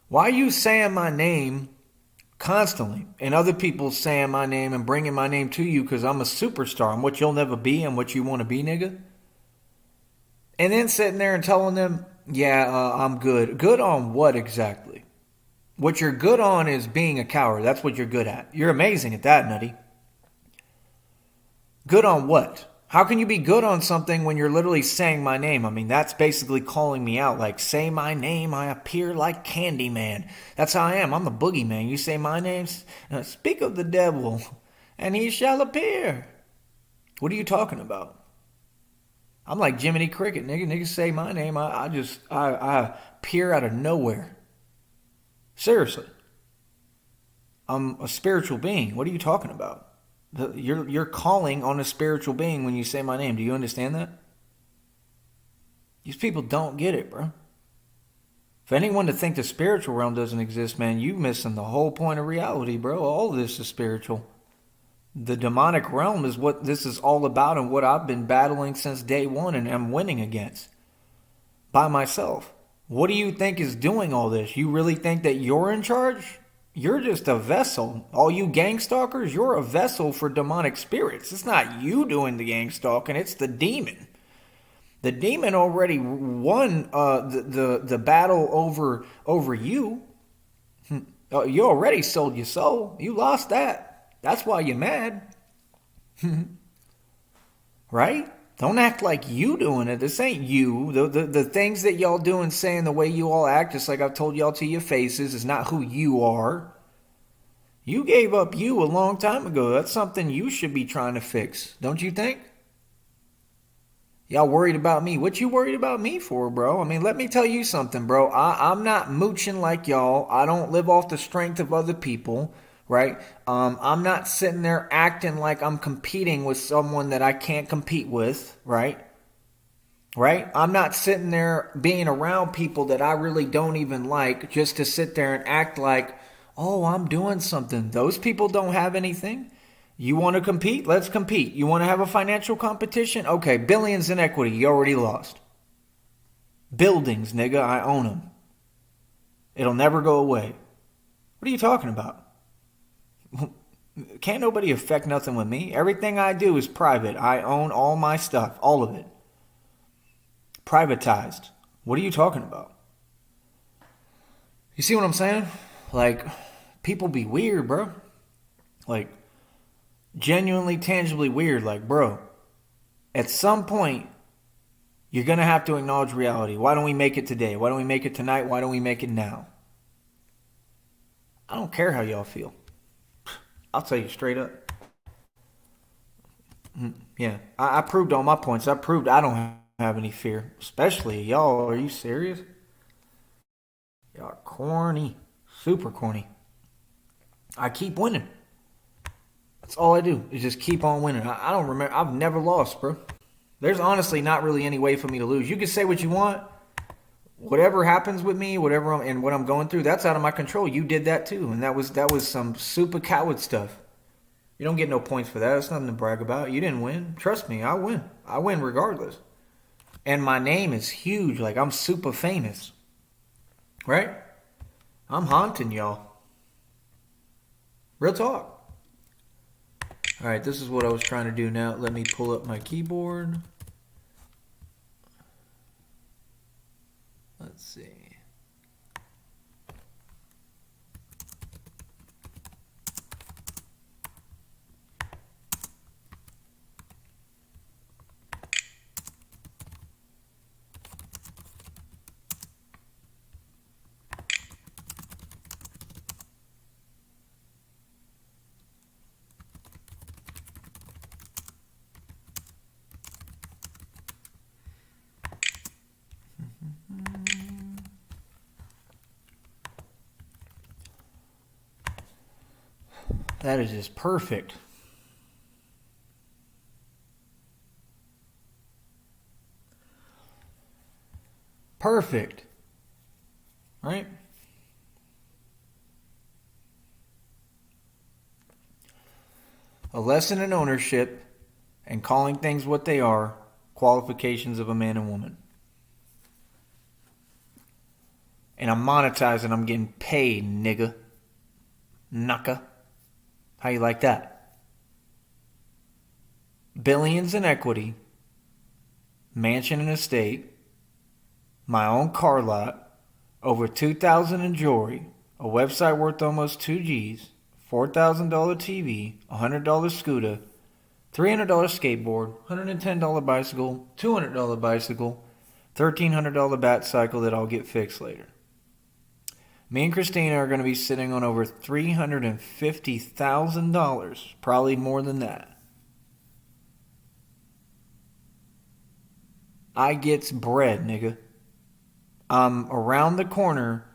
Why are you saying my name constantly? And other people saying my name and bringing my name to you because I'm a superstar. I'm what you'll never be and what you want to be, nigga. And then sitting there and telling them, yeah, I'm good. Good on what exactly? What you're good on is being a coward. That's what you're good at. You're amazing at that, Nutty. Good on what? How can you be good on something when you're literally saying my name? I mean, that's basically calling me out. Like, say my name, I appear like Candyman. That's how I am. I'm the boogeyman. You say my name, speak of the devil, and he shall appear. What are you talking about? I'm like Jiminy Cricket, nigga. Niggas say my name, I appear out of nowhere. Seriously. I'm a spiritual being. What are you talking about? You're calling on a spiritual being when you say my name. Do you understand that? These people don't get it, bro. For anyone to think the spiritual realm doesn't exist, man, you missing the whole point of reality, bro. All of this is spiritual. The demonic realm is what this is all about and what I've been battling since day one and am winning against. By myself. What do you think is doing all this? You really think that you're in charge? You're just a vessel. All you gang stalkers, you're a vessel for demonic spirits. It's not you doing the gang stalking, it's the demon. The demon already won the battle over you. You already sold your soul. You lost that. That's why you're mad. Right? Don't act like you doing it. This ain't you. The things that y'all doing, saying the way you all act, just like I've told y'all to your faces, is not who you are. You gave up you a long time ago. That's something you should be trying to fix. Don't you think? Y'all worried about me. What you worried about me for, bro? I mean, let me tell you something, bro. I'm not mooching like y'all. I don't live off the strength of other people. Right? I'm not sitting there acting like I'm competing with someone that I can't compete with, right? Right? I'm not sitting there being around people that I really don't even like just to sit there and act like, oh, I'm doing something. Those people don't have anything. You want to compete? Let's compete. You want to have a financial competition? Okay, billions in equity. You already lost. Buildings, nigga, I own them. It'll never go away. What are you talking about? Can't nobody affect nothing with me. Everything I do is private. I own all my stuff. All of it. Privatized. What are you talking about? You see what I'm saying? Like, people be weird, bro. Like, genuinely, tangibly weird. Like, bro, at some point, you're going to have to acknowledge reality. Why don't we make it today? Why don't we make it tonight? Why don't we make it now? I don't care how y'all feel. I'll tell you straight up. Yeah, I proved all my points. I proved I don't have any fear. Especially y'all. Are you serious? Y'all are corny. Super corny. I keep winning. That's all I do is just keep on winning. I don't remember. I've never lost, bro. There's honestly not really any way for me to lose. You can say what you want. whatever happens with me, and what I'm going through, that's out of my control. You did that too, and that was some super coward stuff. You don't get no points for that. It's nothing to brag about. You didn't win. Trust me, I win. I win regardless. And my name is huge. Like, I'm super famous. Right? I'm haunting y'all. Real talk. All right, this is what I was trying to do now. Let me pull up my keyboard. Let's see. That is just perfect. Perfect. Right? A lesson in ownership and calling things what they are, qualifications of a man and woman. And I'm monetizing, I'm getting paid, nigga. Knucka. How you like that? Billions in equity, mansion and estate, my own car lot, over $2,000 in jewelry, a website worth almost 2 G's, $4,000 TV, $100 scooter, $300 skateboard, $110 bicycle, $200 bicycle, $1,300 bat cycle that I'll get fixed later. Me and Christina are going to be sitting on over $350,000, probably more than that. I gets bread, nigga. I'm around the corner,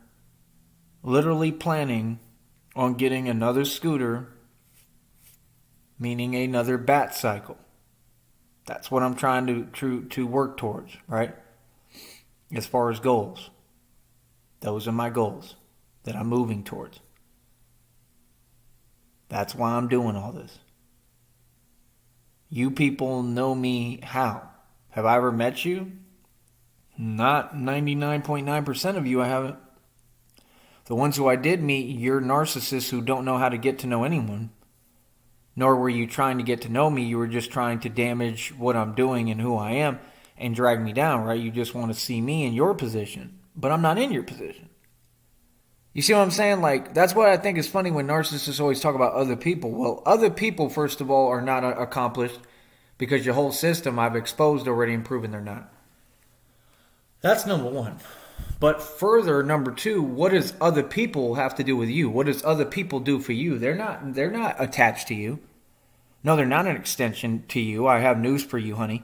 literally planning on getting another scooter, meaning another bat cycle. That's what I'm trying to work towards, right? As far as goals. Those are my goals that I'm moving towards. That's why I'm doing all this. You people know me how? Have I ever met you? Not 99.9% of you, I haven't. The ones who I did meet, you're narcissists who don't know how to get to know anyone. Nor were you trying to get to know me. You were just trying to damage what I'm doing and who I am and drag me down, right? You just want to see me in your position. But I'm not in your position. You see what I'm saying? Like, that's what I think is funny when narcissists always talk about other people. Well, other people, first of all, are not accomplished because your whole system I've exposed already and proven they're not. That's number one. But further, number two, what does other people have to do with you? What does other people do for you? They're not attached to you. No, they're not an extension to you. I have news for you, honey.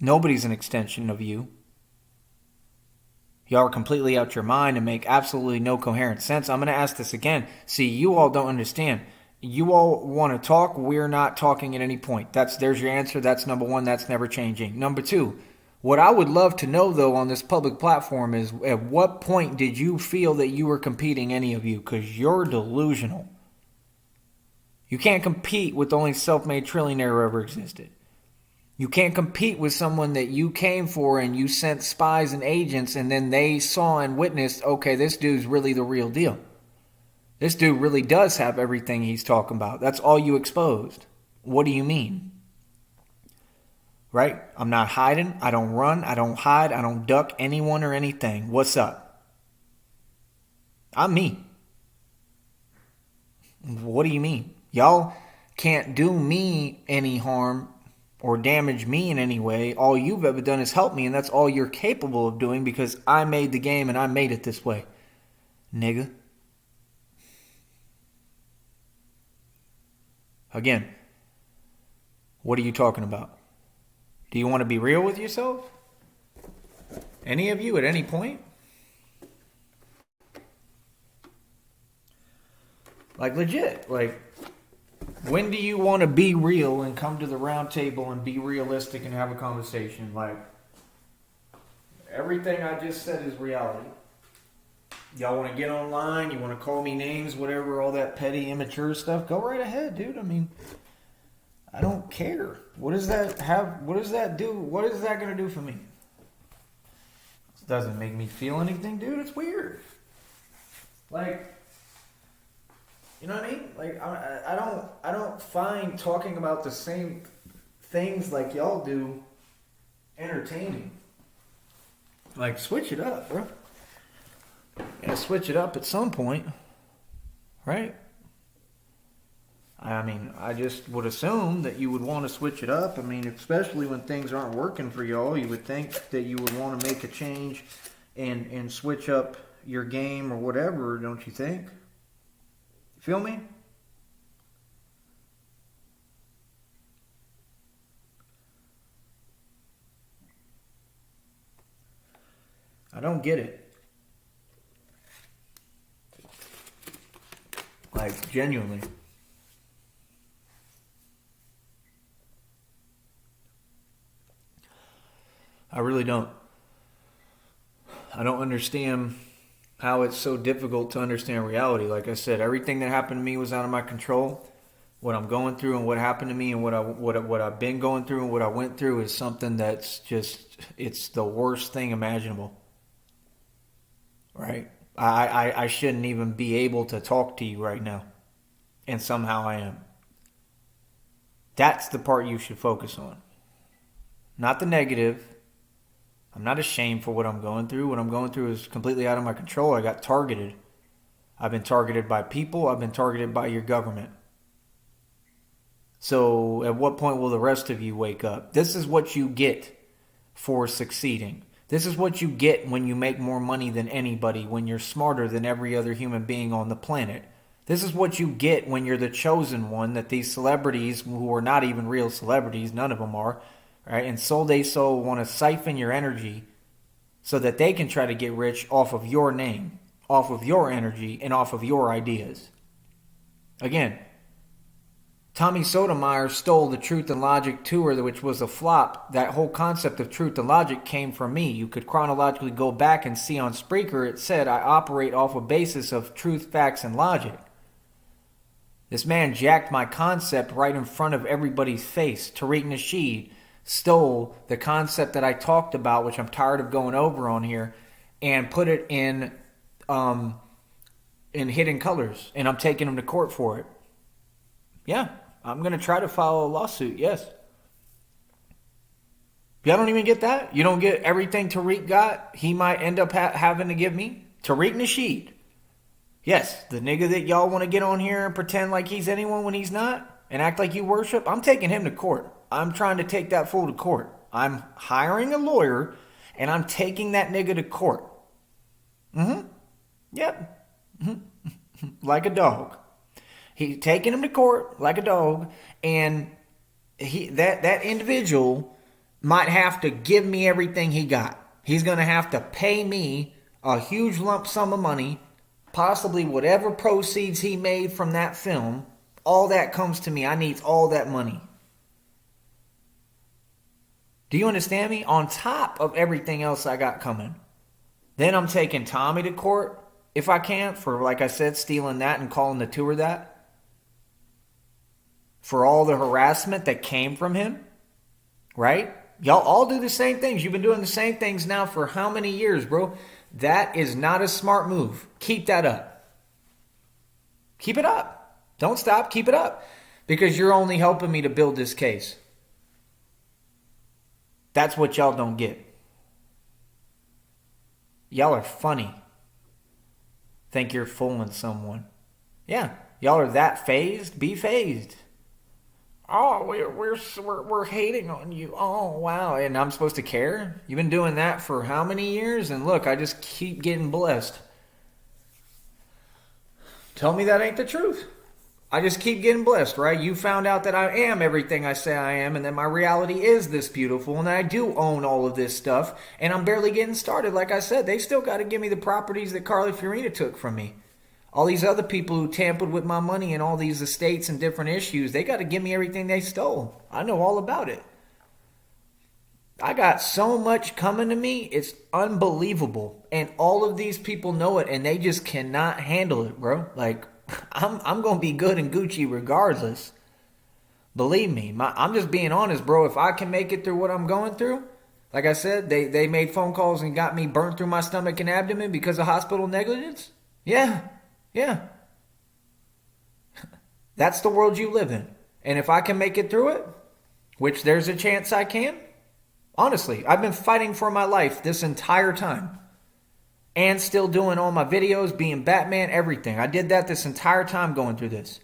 Nobody's an extension of you. Y'all are completely out your mind and make absolutely no coherent sense. I'm going to ask this again. See, you all don't understand. You all want to talk. We're not talking at any point. There's your answer. That's number one. That's never changing. Number two, what I would love to know, though, on this public platform is at what point did you feel that you were competing, any of you? Because you're delusional. You can't compete with the only self-made trillionaire who ever existed. You can't compete with someone that you came for and you sent spies and agents and then they saw and witnessed, okay, this dude's really the real deal. This dude really does have everything he's talking about. That's all you exposed. What do you mean? Right? I'm not hiding. I don't run. I don't hide. I don't duck anyone or anything. What's up? I'm me. What do you mean? Y'all can't do me any harm or damage me in any way. All you've ever done is help me, and that's all you're capable of doing because I made the game and I made it this way. Nigga. Again, what are you talking about? Do you want to be real with yourself? Any of you at any point? Like legit, like when do you want to be real and come to the round table and be realistic and have a conversation? Like, Everything I just said is reality. Y'all want to get online, you want to call me names, whatever, all that petty, immature stuff, go right ahead, dude. I mean, I don't care. What does that do? What is that going to do for me? It doesn't make me feel anything, dude. It's weird. Like, you know what I mean? Like, I don't find talking about the same things like y'all do entertaining. Like, switch it up, bro. Yeah, switch it up at some point, right? I mean, I just would assume that you would want to switch it up. I mean, especially when things aren't working for y'all, you would think that you would want to make a change and switch up your game or whatever, don't you think? Feel me? I don't get it. Like, genuinely. I really don't. I don't understand how it's so difficult to understand reality. Like I said, everything that happened to me was out of my control. What I'm going through and what happened to me and what I've been going through and what I went through is something that's just, it's the worst thing imaginable. Right? I shouldn't even be able to talk to you right now. And somehow I am. That's the part you should focus on. Not the negative. I'm not ashamed for what I'm going through. What I'm going through is completely out of my control. I got targeted. I've been targeted by people. I've been targeted by your government. So at what point will the rest of you wake up? This is what you get for succeeding. This is what you get when you make more money than anybody, when you're smarter than every other human being on the planet. This is what you get when you're the chosen one that these celebrities, who are not even real celebrities, none of them are, right? And so want to siphon your energy so that they can try to get rich off of your name, off of your energy, and off of your ideas. Again, Tommy Sotomayor stole the Truth and Logic tour, which was a flop. That whole concept of Truth and Logic came from me. You could chronologically go back and see on Spreaker, it said I operate off a basis of truth, facts, and logic. This man jacked my concept right in front of everybody's face. Tariq Nasheed stole the concept that I talked about, which I'm tired of going over on here, and put it in hidden colors. And I'm taking him to court for it. Yeah, I'm going to try to file a lawsuit, yes. Y'all don't even get that? You don't get everything Tariq got? He might end up having to give me? Tariq Nasheed. Yes, the nigga that y'all want to get on here and pretend like he's anyone when he's not and act like you worship, I'm taking him to court. I'm trying to take that fool to court. I'm hiring a lawyer and I'm taking that nigga to court. Yep. Like a dog. He's taking him to court like a dog, and that individual might have to give me everything he got. He's going to have to pay me a huge lump sum of money, possibly whatever proceeds he made from that film. All that comes to me. I need all that money. Do you understand me? On top of everything else I got coming. Then I'm taking Tommy to court, if I can, for, like I said, stealing that and calling the tour that. For all the harassment that came from him. Right? Y'all all do the same things. You've been doing the same things now for how many years, bro? That is not a smart move. Keep that up. Keep it up. Don't stop. Keep it up. Because you're only helping me to build this case. That's what y'all don't get. Y'all are funny. Think you're fooling someone. Yeah. Y'all are that phased. Be phased. Oh, we're hating on you. Oh, wow. And I'm supposed to care? You've been doing that for how many years? And look, I just keep getting blessed. Tell me that ain't the truth. I just keep getting blessed, right? You found out that I am everything I say I am, and that my reality is this beautiful, and that I do own all of this stuff, and I'm barely getting started. Like I said, they still got to give me the properties that Carly Fiorina took from me. All these other people who tampered with my money and all these estates and different issues, they got to give me everything they stole. I know all about it. I got so much coming to me, it's unbelievable. And all of these people know it and they just cannot handle it, bro. Like I'm going to be good and Gucci regardless. Believe me, I'm just being honest, bro. If I can make it through what I'm going through, like I said, they made phone calls and got me burnt through my stomach and abdomen because of hospital negligence. Yeah, yeah. That's the world you live in. And if I can make it through it, which there's a chance I can, honestly, I've been fighting for my life this entire time. And still doing all my videos, being Batman, everything. I did that this entire time going through this.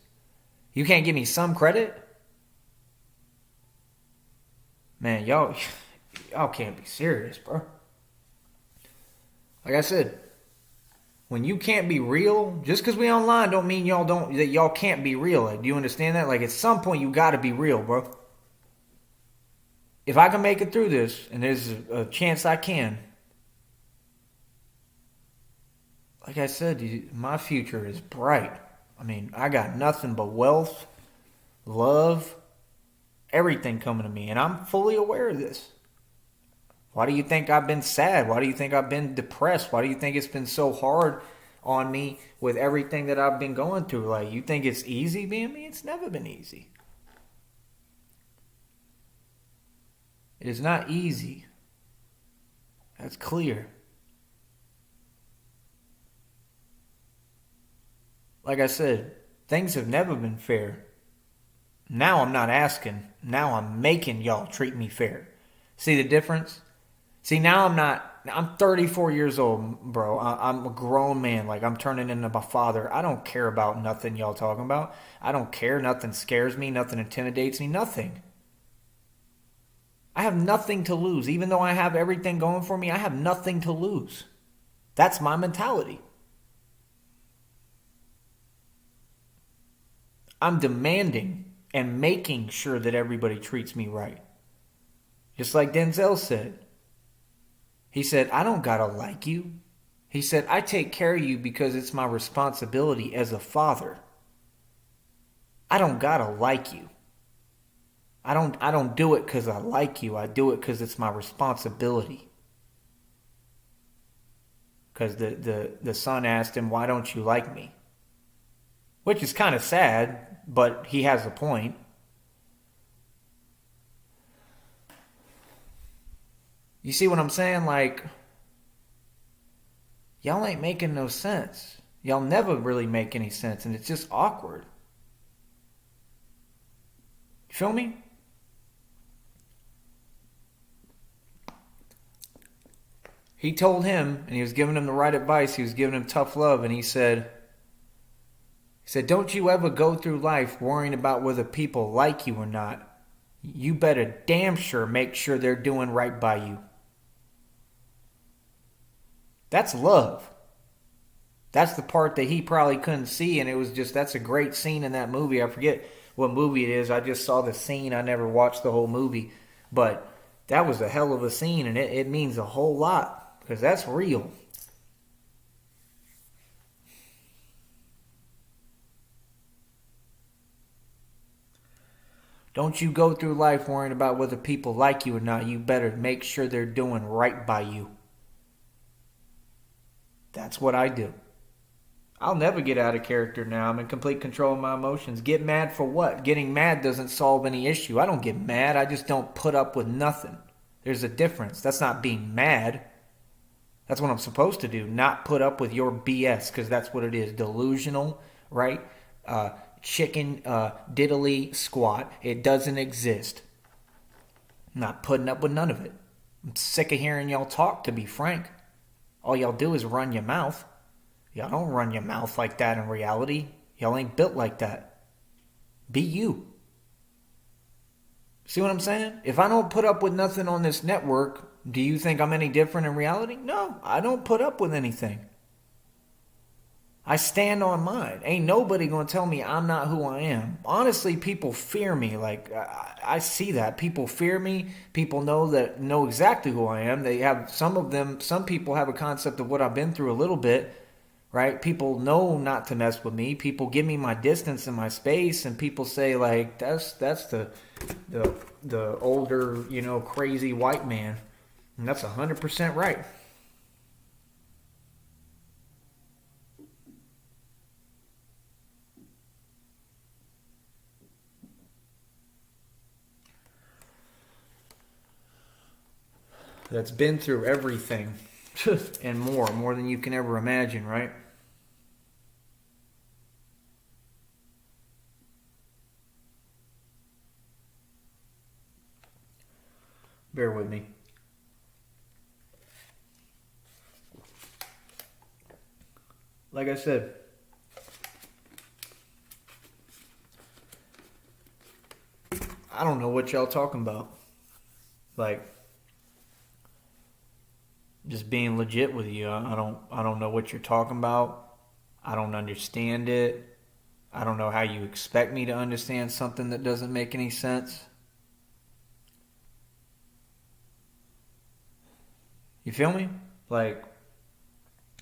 You can't give me some credit? Man, y'all can't be serious, bro. Like I said, when you can't be real, just because we online don't mean that y'all can't be real. Like, do you understand that? Like, at some point you gotta be real, bro. If I can make it through this, and there's a chance I can, like I said, my future is bright. I mean, I got nothing but wealth, love, everything coming to me, and I'm fully aware of this. Why do you think I've been sad? Why do you think I've been depressed? Why do you think it's been so hard on me with everything that I've been going through? Like, you think it's easy being me? It's never been easy. It is not easy. That's clear. Like I said, things have never been fair. Now I'm not asking. Now I'm making y'all treat me fair. See the difference? See, now I'm 34 years old, bro. I'm a grown man. Like, I'm turning into my father. I don't care about nothing y'all talking about. I don't care. Nothing scares me. Nothing intimidates me. Nothing. I have nothing to lose. Even though I have everything going for me, I have nothing to lose. That's my mentality. I'm demanding and making sure that everybody treats me right. Just like Denzel said. He said, I don't gotta like you. He said, I take care of you because it's my responsibility as a father. I don't gotta like you. I don't do it because I like you. I do it because it's my responsibility. Because the son asked him, why don't you like me? Which is kind of sad, but he has a point. You see what I'm saying? Like, y'all ain't making no sense. Y'all never really make any sense, and it's just awkward. You feel me? He told him, and he was giving him the right advice, he was giving him tough love, and he said, don't you ever go through life worrying about whether people like you or not. You better damn sure make sure they're doing right by you. That's love. That's the part that he probably couldn't see, and that's a great scene in that movie. I forget what movie it is. I just saw the scene. I never watched the whole movie. But that was a hell of a scene, and it means a whole lot, because that's real. Don't you go through life worrying about whether people like you or not. You better make sure they're doing right by you. That's what I do. I'll never get out of character now. I'm in complete control of my emotions. Get mad for what? Getting mad doesn't solve any issue. I don't get mad. I just don't put up with nothing. There's a difference. That's not being mad. That's what I'm supposed to do. Not put up with your BS, because that's what it is. Delusional, right? Chicken diddly squat. It doesn't exist. I'm not putting up with none of it. I'm sick of hearing y'all talk, to be frank. All y'all do is run your mouth. Y'all don't run your mouth like that in reality. Y'all ain't built like that. Be you. See what I'm saying? If I don't put up with nothing on this network, do you think I'm any different in reality? No, I don't put up with anything. I stand on mine. Ain't nobody going to tell me I'm not who I am. Honestly, people fear me. Like, I see that. People fear me. People know exactly who I am. Some people have a concept of what I've been through a little bit. right? People know not to mess with me. People give me my distance and my space, and people say like that's the the older, crazy white man. And that's 100% right. That's been through everything and more than you can ever imagine, right? Bear with me. Like I said, I don't know what y'all talking about. Like, just being legit with you. I don't know what you're talking about. I don't understand it. I don't know how you expect me to understand something that doesn't make any sense. You feel me? Like,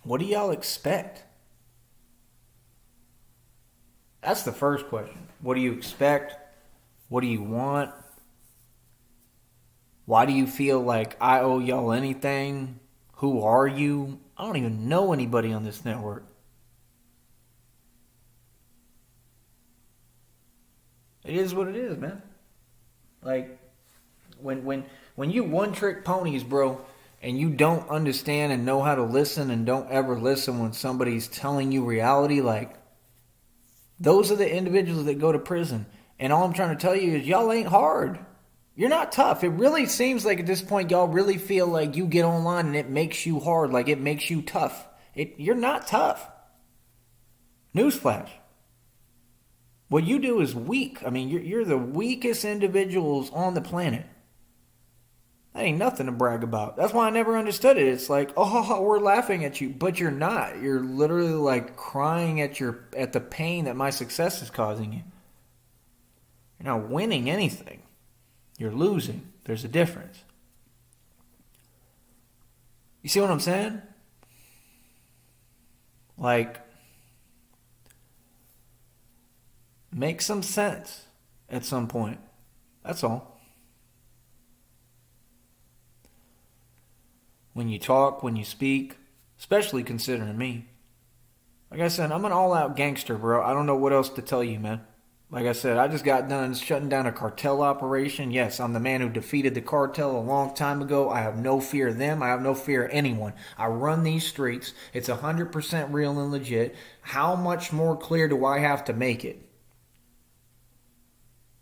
what do y'all expect? That's the first question. What do you expect? What do you want? Why do you feel like I owe y'all anything? Who are you? I don't even know anybody on this network. It is what it is, man. Like, when you one trick ponies, bro, and you don't understand and know how to listen and don't ever listen when somebody's telling you reality, like, those are the individuals that go to prison. And all I'm trying to tell you is y'all ain't hard. You're not tough. It really seems like at this point y'all really feel like you get online and it makes you hard, like it makes you tough. You're not tough. Newsflash. What you do is weak. I mean, you're the weakest individuals on the planet. That ain't nothing to brag about. That's why I never understood it. It's like, oh, we're laughing at you, but you're not. You're literally like crying at the pain that my success is causing you. You're not winning anything. You're losing. There's a difference. You see what I'm saying? Like, make some sense at some point. That's all. When you talk, when you speak, especially considering me. Like I said, I'm an all-out gangster, bro. I don't know what else to tell you, man. Like I said, I just got done shutting down a cartel operation. Yes, I'm the man who defeated the cartel a long time ago. I have no fear of them. I have no fear of anyone. I run these streets. It's 100% real and legit. How much more clear do I have to make it?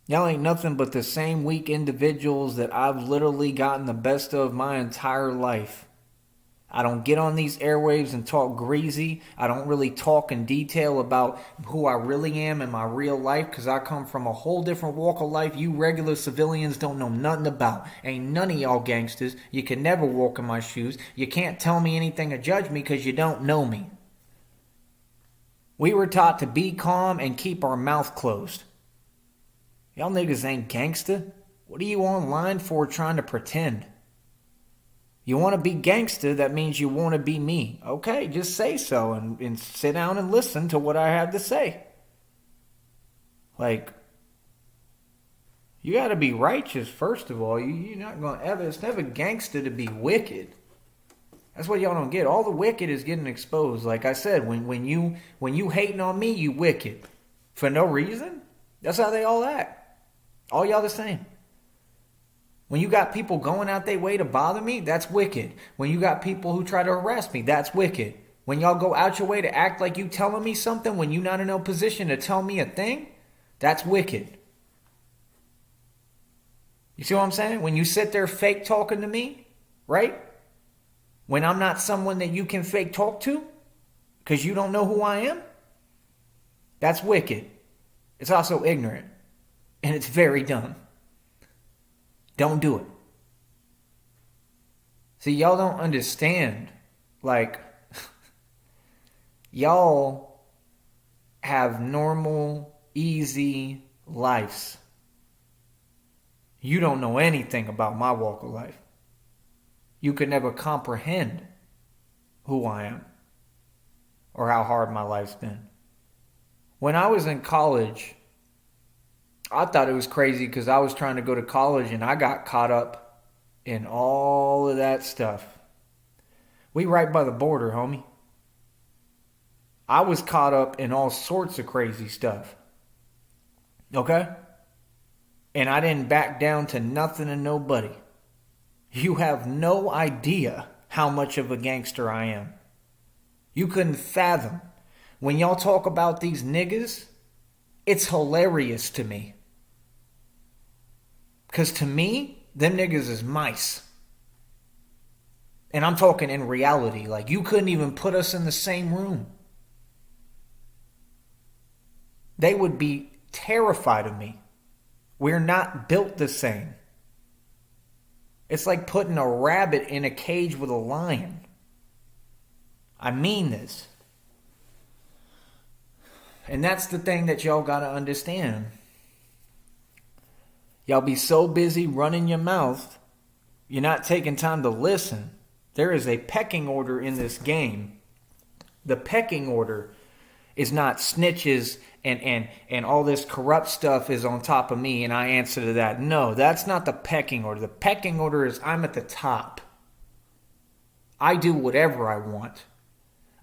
Y'all ain't nothing but the same weak individuals that I've literally gotten the best of my entire life. I don't get on these airwaves and talk greasy. I don't really talk in detail about who I really am in my real life because I come from a whole different walk of life you regular civilians don't know nothing about. Ain't none of y'all gangsters. You can never walk in my shoes. You can't tell me anything or judge me because you don't know me. We were taught to be calm and keep our mouth closed. Y'all niggas ain't gangsta. What are you online for trying to pretend? You want to be gangsta, that means you want to be me. Okay, just say so and sit down and listen to what I have to say. Like, you got to be righteous, first of all. You're not going to ever, it's never gangsta to be wicked. That's what y'all don't get. All the wicked is getting exposed. Like I said, when you hating on me, you wicked. For no reason. That's how they all act. All y'all the same. When you got people going out their way to bother me, that's wicked. When you got people who try to harass me, that's wicked. When y'all go out your way to act like you telling me something when you're not in no position to tell me a thing, that's wicked. You see what I'm saying? When you sit there fake talking to me, right? When I'm not someone that you can fake talk to, because you don't know who I am, that's wicked. It's also ignorant. And it's very dumb. Don't do it. See, y'all don't understand. Like, y'all have normal, easy lives. You don't know anything about my walk of life. You could never comprehend who I am or how hard my life's been. When I was in college, I thought it was crazy because I was trying to go to college and I got caught up in all of that stuff. We right by the border, homie. I was caught up in all sorts of crazy stuff. Okay? And I didn't back down to nothing and nobody. You have no idea how much of a gangster I am. You couldn't fathom. When y'all talk about these niggas, it's hilarious to me. Because to me, them niggas is mice. And I'm talking in reality. Like, you couldn't even put us in the same room. They would be terrified of me. We're not built the same. It's like putting a rabbit in a cage with a lion. I mean this. And that's the thing that y'all gotta understand. Y'all be so busy running your mouth, you're not taking time to listen. There is a pecking order in this game. The pecking order is not snitches and all this corrupt stuff is on top of me and I answer to that. No, that's not the pecking order. The pecking order is I'm at the top. I do whatever I want.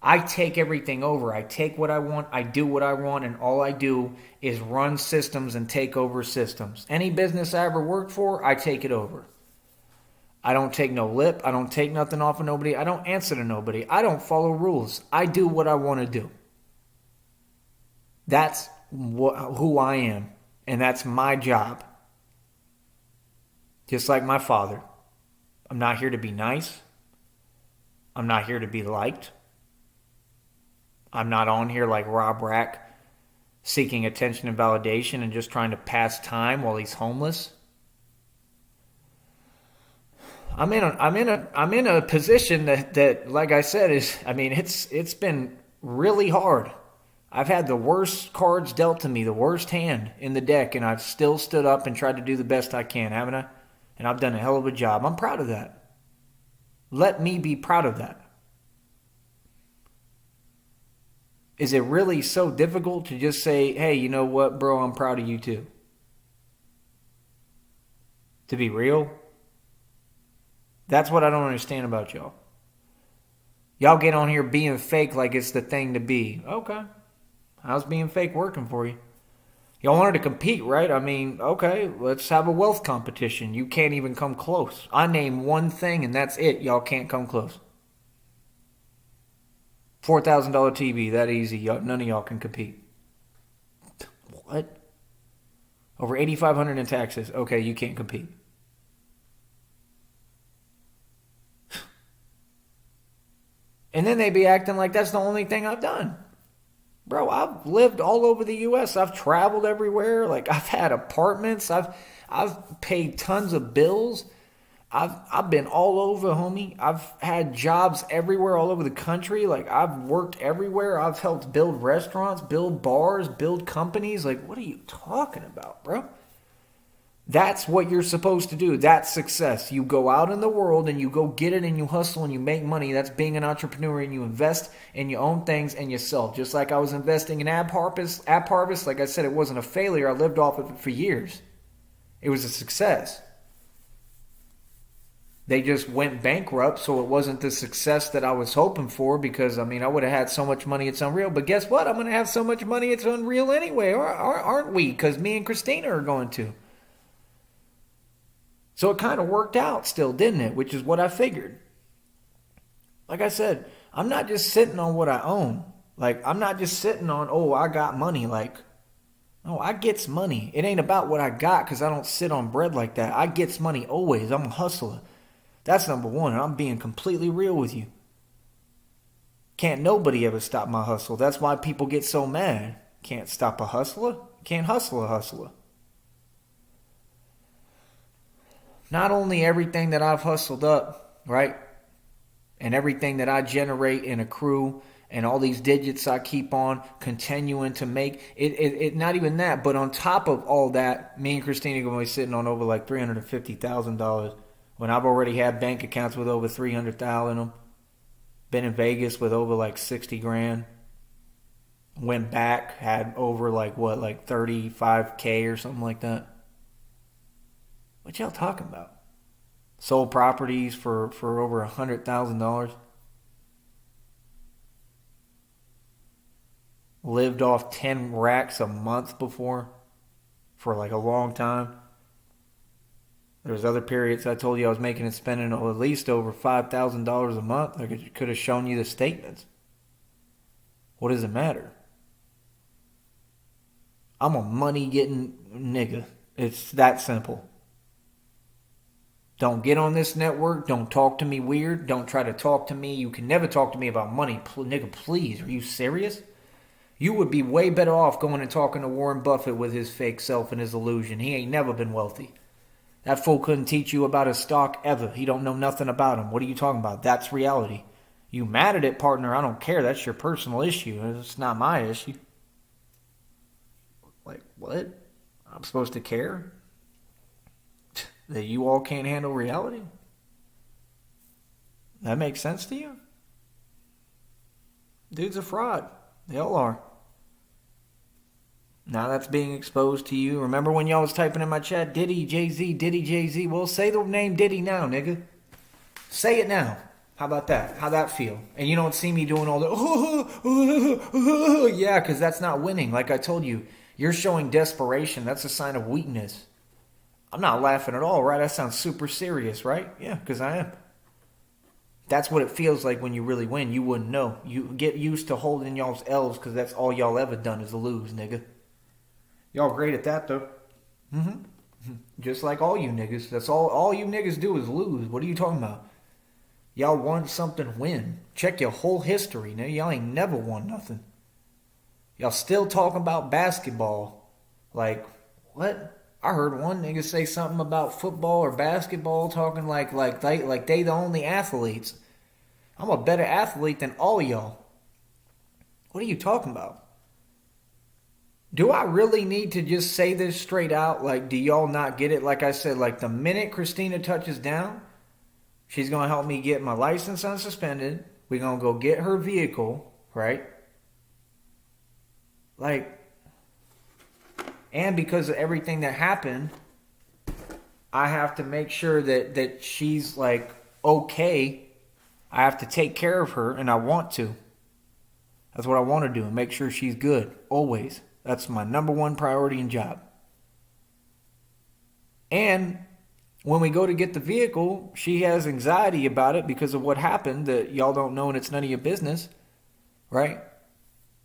I take everything over. I take what I want, I do what I want, and all I do is run systems and take over systems. Any business I ever worked for, I take it over. I don't take no lip. I don't take nothing off of nobody. I don't answer to nobody. I don't follow rules. I do what I want to do. That's who I am, and that's my job. Just like my father. I'm not here to be nice. I'm not here to be liked. I'm not on here like Rob Rack seeking attention and validation and just trying to pass time while he's homeless. I'm in a position that like I said it's been really hard. I've had the worst cards dealt to me, the worst hand in the deck, and I've still stood up and tried to do the best I can, haven't I? And I've done a hell of a job. I'm proud of that. Let me be proud of that. Is it really so difficult to just say, hey, you know what, bro, I'm proud of you too? To be real? That's what I don't understand about y'all. Y'all get on here being fake like it's the thing to be. Okay. How's being fake working for you? Y'all wanted to compete, right? I mean, okay, let's have a wealth competition. You can't even come close. I name one thing and that's it. Y'all can't come close. $4,000 TV, that easy. None of y'all can compete. What? Over $8,500 in taxes. Okay, you can't compete. And then they be acting like that's the only thing I've done. Bro, I've lived all over the U.S. I've traveled everywhere. Like, I've had apartments. I've paid tons of bills. I've been all over, homie. I've had jobs everywhere, all over the country. Like, I've worked everywhere. I've helped build restaurants, build bars, build companies. Like, what are you talking about, bro? That's what you're supposed to do. That's success. You go out in the world and you go get it and you hustle and you make money. That's being an entrepreneur, and you invest in your own things and yourself. Just like I was investing in App Harvest. Like I said, it wasn't a failure. I lived off of it for years. It was a success. They just went bankrupt, so it wasn't the success that I was hoping for because, I would have had so much money it's unreal. But guess what? I'm going to have so much money it's unreal anyway, aren't we? Because me and Christina are going to. So it kind of worked out still, didn't it? Which is what I figured. Like I said, I'm not just sitting on what I own. Like, I'm not just sitting on, oh, I got money. Like, no, I gets money. It ain't about what I got because I don't sit on bread like that. I gets money always. I'm a hustler. That's number one, and I'm being completely real with you. Can't nobody ever stop my hustle. That's why people get so mad. Can't stop a hustler. Can't hustle a hustler. Not only everything that I've hustled up, right? And everything that I generate and accrue and all these digits I keep on continuing to make. It not even that, but on top of all that, me and Christina are going to be sitting on over like $350,000 when I've already had bank accounts with over $300,000 in them. Been in Vegas with over like 60 grand. Went back, had over like what, like 35K or something like that. What y'all talking about? Sold properties for over $100,000. Lived off 10 racks a month before for like a long time. There's other periods I told you I was making and spending at least over $5,000 a month. I could have shown you the statements. What does it matter? I'm a money getting nigga. It's that simple. Don't get on this network. Don't talk to me weird. Don't try to talk to me. You can never talk to me about money. Nigga, please. Are you serious? You would be way better off going and talking to Warren Buffett with his fake self and his illusion. He ain't never been wealthy. That fool couldn't teach you about a stock ever. He don't know nothing about him. What are you talking about? That's reality. You mad at it, partner? I don't care. That's your personal issue. It's not my issue. Like, what? I'm supposed to care? That you all can't handle reality? That makes sense to you? Dude's a fraud. They all are. Now that's being exposed to you. Remember when y'all was typing in my chat, Diddy, Jay-Z, Diddy, Jay-Z? Well, say the name Diddy now, nigga. Say it now. How about that? How'd that feel? And you don't see me doing all the, yeah, because that's not winning. Like I told you, you're showing desperation. That's a sign of weakness. I'm not laughing at all, right? That sounds super serious, right? Yeah, because I am. That's what it feels like when you really win. You wouldn't know. You get used to holding y'all's L's because that's all y'all ever done is lose, nigga. Y'all great at that, though. Just like all you niggas. That's all you niggas do is lose. What are you talking about? Y'all won something, win. Check your whole history, nigga. Y'all ain't never won nothing. Y'all still talking about basketball. Like, what? I heard one nigga say something about football or basketball, talking like they the only athletes. I'm a better athlete than all y'all. What are you talking about? Do I really need to just say this straight out? Like, do y'all not get it? Like I said, like the minute Christina touches down, she's going to help me get my license unsuspended. We're going to go get her vehicle, right? Like, and because of everything that happened, I have to make sure that she's like okay. I have to take care of her, and I want to. That's what I want to do, and make sure she's good, always. That's my number one priority and job. And when we go to get the vehicle, she has anxiety about it because of what happened that y'all don't know and it's none of your business, right?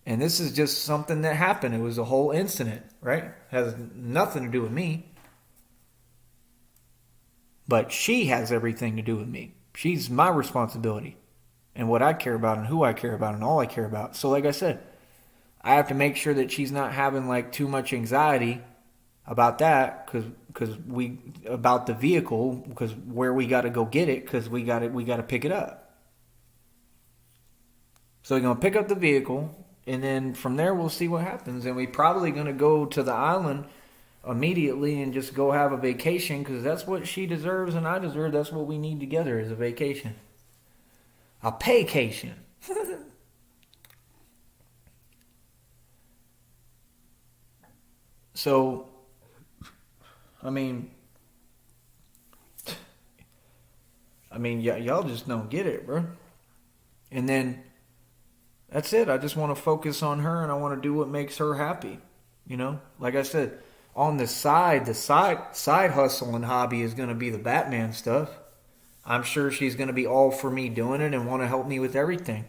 And this is just something that happened. It was a whole incident, right? Has nothing to do with me. But she has everything to do with me. She's my responsibility and what I care about and who I care about and all I care about. So like I said, I have to make sure that she's not having like too much anxiety about that about the vehicle, because where we got to go get it, because we got to pick it up. So we're going to pick up the vehicle, and then from there we'll see what happens. And we're probably going to go to the island immediately and just go have a vacation, because that's what she deserves and I deserve. That's what we need together, is a vacation. A paycation. So, I mean, y'all just don't get it, bro. And then that's it. I just want to focus on her, and I want to do what makes her happy. You know, like I said, on the side hustle and hobby is going to be the Batman stuff. I'm sure she's going to be all for me doing it and want to help me with everything.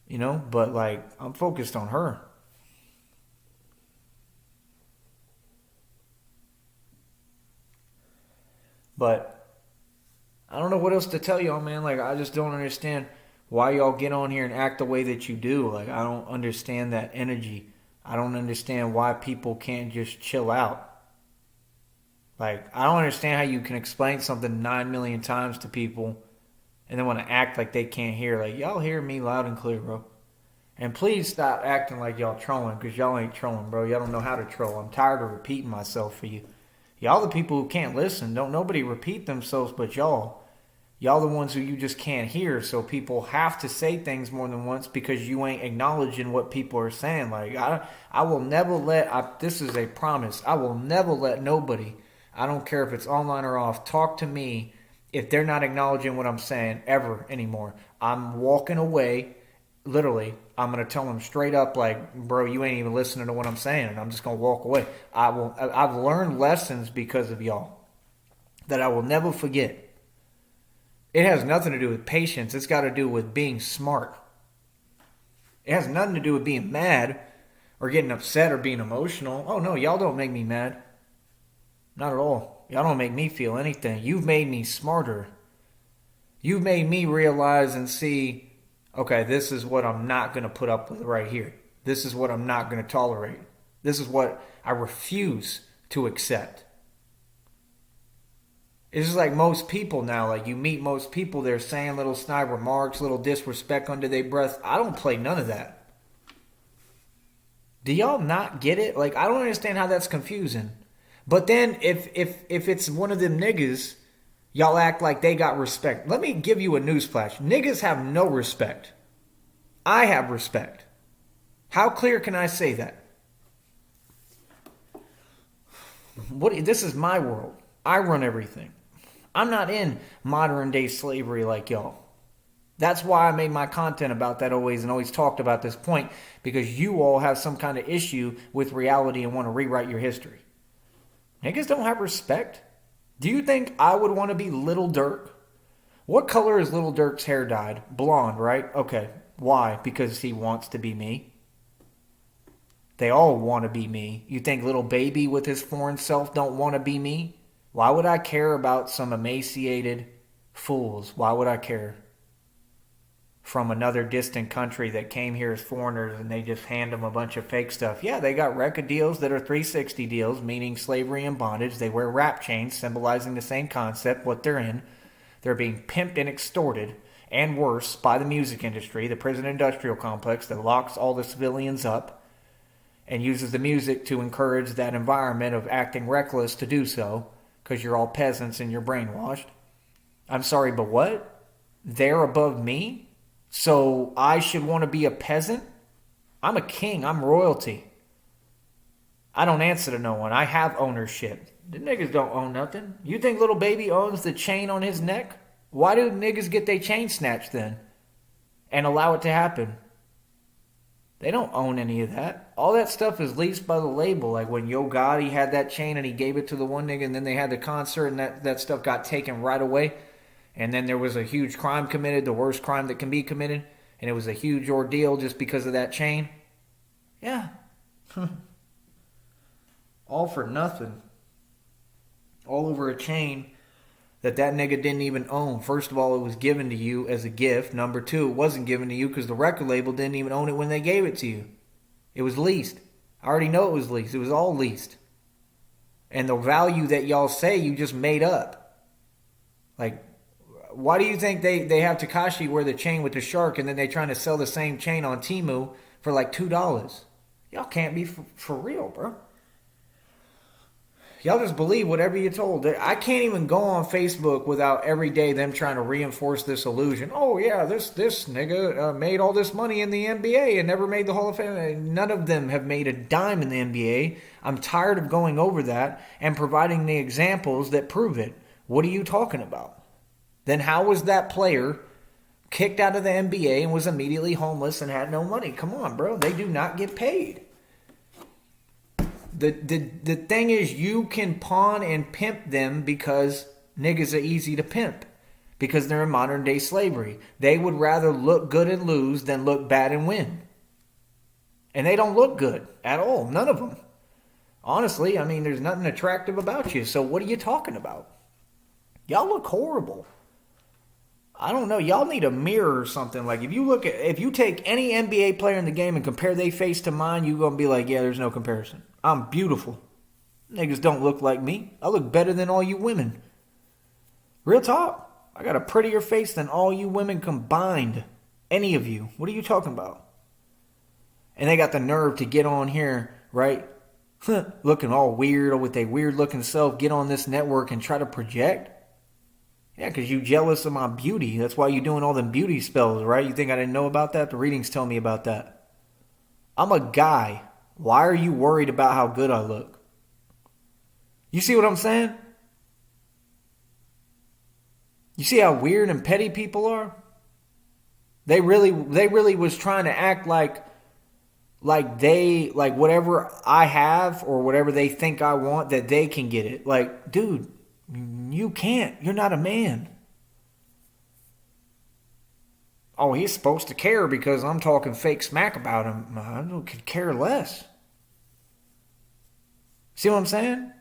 You know, but like, I'm focused on her. But I don't know what else to tell y'all, man. Like, I just don't understand why y'all get on here and act the way that you do. Like, I don't understand that energy. I don't understand why people can't just chill out. Like, I don't understand how you can explain something 9 million times to people and then want to act like they can't hear. Like, y'all hear me loud and clear, bro. And please stop acting like y'all trolling, because y'all ain't trolling, bro. Y'all don't know how to troll. I'm tired of repeating myself for you. Y'all the people who can't listen. Don't nobody repeat themselves but y'all. Y'all the ones who you just can't hear, so people have to say things more than once because you ain't acknowledging what people are saying. Like, I will never this is a promise, I will never let nobody, I don't care if it's online or off, talk to me if they're not acknowledging what I'm saying ever anymore. I'm walking away, literally. I'm going to tell them straight up, like, bro, you ain't even listening to what I'm saying, and I'm just going to walk away. I've learned lessons because of y'all that I will never forget. It has nothing to do with patience. It's got to do with being smart. It has nothing to do with being mad or getting upset or being emotional. Oh, no, y'all don't make me mad. Not at all. Y'all don't make me feel anything. You've made me smarter. You've made me realize and see, okay, this is what I'm not going to put up with right here. This is what I'm not going to tolerate. This is what I refuse to accept. It's just like most people now. Like, you meet most people, they're saying little snide remarks, little disrespect under their breath. I don't play none of that. Do y'all not get it? Like, I don't understand how that's confusing. But then if it's one of them niggas, y'all act like they got respect. Let me give you a newsflash. Niggas have no respect. I have respect. How clear can I say that? This is my world. I run everything. I'm not in modern day slavery like y'all. That's why I made my content about that always and always talked about this point, because you all have some kind of issue with reality and want to rewrite your history. Niggas don't have respect. Do you think I would want to be Little Durk? What color is Little Durk's hair dyed? Blonde, right? Okay. Why? Because he wants to be me. They all want to be me. You think little baby with his foreign self don't want to be me? Why would I care about some emaciated fools? Why would I care? From another distant country that came here as foreigners and they just hand them a bunch of fake stuff. Yeah, they got record deals that are 360 deals, meaning slavery and bondage. They wear rap chains symbolizing the same concept, what they're in. They're being pimped and extorted, and worse, by the music industry, the prison industrial complex that locks all the civilians up and uses the music to encourage that environment of acting reckless to do so, because you're all peasants and you're brainwashed. I'm sorry, but what? They're above me? So I should want to be a peasant? I'm a king. I'm royalty. I don't answer to no one. I have ownership. The niggas don't own nothing. You think little baby owns the chain on his neck? Why do niggas get their chain snatched then? And allow it to happen? They don't own any of that. All that stuff is leased by the label. Like when Yo Gotti had that chain and he gave it to the one nigga and then they had the concert and that stuff got taken right away. And then there was a huge crime committed, the worst crime that can be committed. And it was a huge ordeal just because of that chain. Yeah. All for nothing. All over a chain that nigga didn't even own. First of all, it was given to you as a gift. Number two, it wasn't given to you because the record label didn't even own it when they gave it to you. It was leased. I already know it was leased. It was all leased. And the value that y'all say you just made up. Like, why do you think they have Tekashi wear the chain with the shark and then they're trying to sell the same chain on Temu for like $2? Y'all can't be for real, bro. Y'all just believe whatever you're told. I can't even go on Facebook without every day them trying to reinforce this illusion. Oh, yeah, this nigga made all this money in the NBA and never made the Hall of Fame. None of them have made a dime in the NBA. I'm tired of going over that and providing the examples that prove it. What are you talking about? Then how was that player kicked out of the NBA and was immediately homeless and had no money? Come on, bro. They do not get paid. The thing is, you can pawn and pimp them because niggas are easy to pimp. Because they're in modern day slavery. They would rather look good and lose than look bad and win. And they don't look good at all. None of them. Honestly, I mean, there's nothing attractive about you. So what are you talking about? Y'all look horrible. I don't know. Y'all need a mirror or something. Like if you take any NBA player in the game and compare their face to mine, you're going to be like, yeah, there's no comparison. I'm beautiful. Niggas don't look like me. I look better than all you women. Real talk. I got a prettier face than all you women combined. Any of you. What are you talking about? And they got the nerve to get on here, right? Looking all weird or with their weird looking self, get on this network and try to project. Yeah, because you jealous of my beauty. That's why you doing all them beauty spells, right? You think I didn't know about that? The readings tell me about that. I'm a guy. Why are you worried about how good I look? You see what I'm saying? You see how weird and petty people are? They really was trying to act like whatever I have or whatever they think I want, that they can get it. Like, dude, you can't. You're not a man. Oh, he's supposed to care because I'm talking fake smack about him. I could care less. See what I'm saying?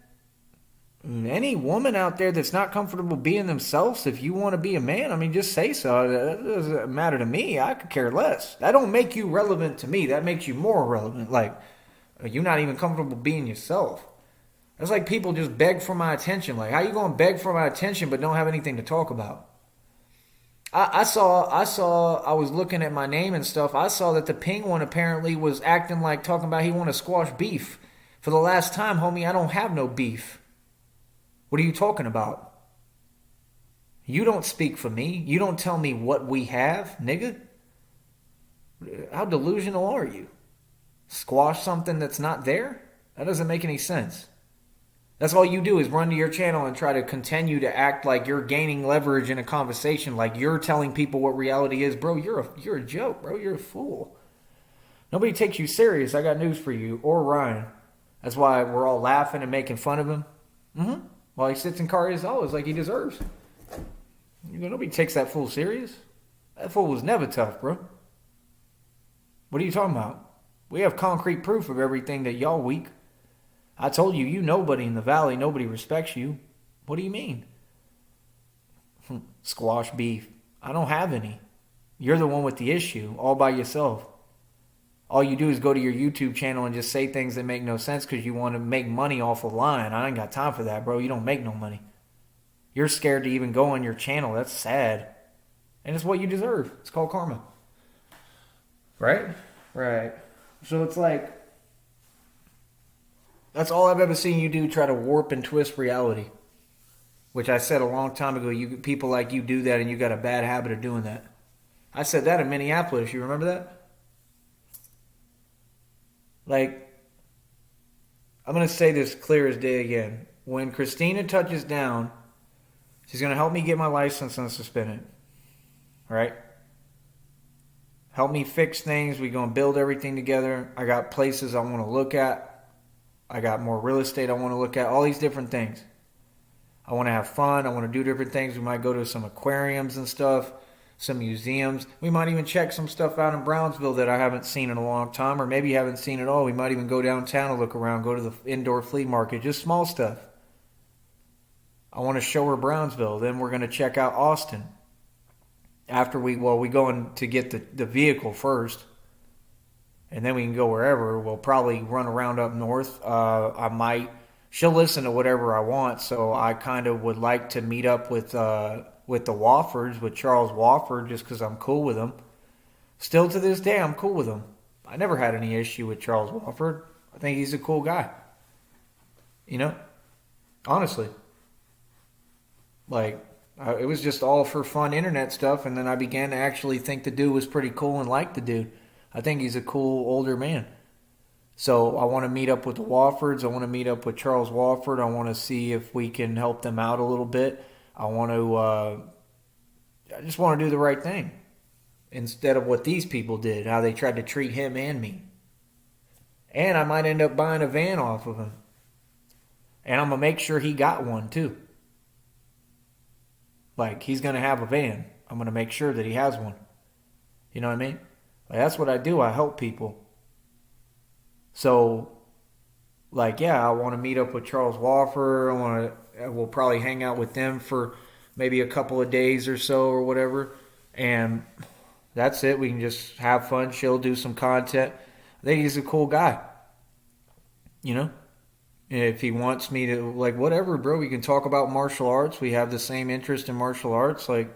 Any woman out there that's not comfortable being themselves, if you want to be a man, I mean, just say so. It doesn't matter to me. I could care less. That don't make you relevant to me. That makes you more relevant. Like, you're not even comfortable being yourself. That's like people just beg for my attention. Like, how you going to beg for my attention but don't have anything to talk about? I was looking at my name and stuff. I saw that the penguin apparently was acting like talking about he want to squash beef. For the last time, homie, I don't have no beef. What are you talking about? You don't speak for me. You don't tell me what we have, nigga. How delusional are you? Squash something that's not there? That doesn't make any sense. That's all you do is run to your channel and try to continue to act like you're gaining leverage in a conversation, like you're telling people what reality is. Bro, you're a joke, bro. You're a fool. Nobody takes you serious. I got news for you. Or Ryan. That's why we're all laughing and making fun of him. Mm-hmm. While he sits in Karia's dollars like he deserves. Nobody takes that fool serious. That fool was never tough, bro. What are you talking about? We have concrete proof of everything that y'all weak. I told you, you nobody in the valley. Nobody respects you. What do you mean? Squash beef. I don't have any. You're the one with the issue, all by yourself. All you do is go to your YouTube channel and just say things that make no sense because you want to make money off of lying. I ain't got time for that, bro. You don't make no money. You're scared to even go on your channel. That's sad. And it's what you deserve. It's called karma. Right? Right. So it's like, that's all I've ever seen you do, try to warp and twist reality. Which I said a long time ago, people like you do that and you got a bad habit of doing that. I said that in Minneapolis. You remember that? Like, I'm going to say this clear as day again. When Christina touches down, she's going to help me get my license unsuspended. Right? Help me fix things. We're going to build everything together. I got places I want to look at. I got more real estate I want to look at. All these different things. I want to have fun. I want to do different things. We might go to some aquariums and stuff. Some museums. We might even check some stuff out in Brownsville that I haven't seen in a long time, or maybe haven't seen at all. We might even go downtown and look around, go to the indoor flea market, just small stuff. I want to show her Brownsville. Then we're going to check out Austin. After we go in to get the vehicle first, and then we can go wherever. We'll probably run around up north. She'll listen to whatever I want, so I kind of would like to meet up with the Woffords, with Charles Wofford, just because I'm cool with him. Still to this day, I'm cool with him. I never had any issue with Charles Wofford. I think he's a cool guy. You know? Honestly. Like, it was just all for fun internet stuff, and then I began to actually think the dude was pretty cool and like the dude. I think he's a cool older man. So I want to meet up with the Woffords. I want to meet up with Charles Wofford. I want to see if we can help them out a little bit. I just want to do the right thing. Instead of what these people did, how they tried to treat him and me. And I might end up buying a van off of him. And I'm going to make sure he got one too. Like, he's going to have a van. I'm going to make sure that he has one. You know what I mean? Like, that's what I do. I help people. So, like, yeah, I want to meet up with Charles Wofford. We'll probably hang out with them for maybe a couple of days or so or whatever. And that's it. We can just have fun, chill, do some content. I think he's a cool guy. You know? If he wants me to, like, whatever, bro. We can talk about martial arts. We have the same interest in martial arts. Like,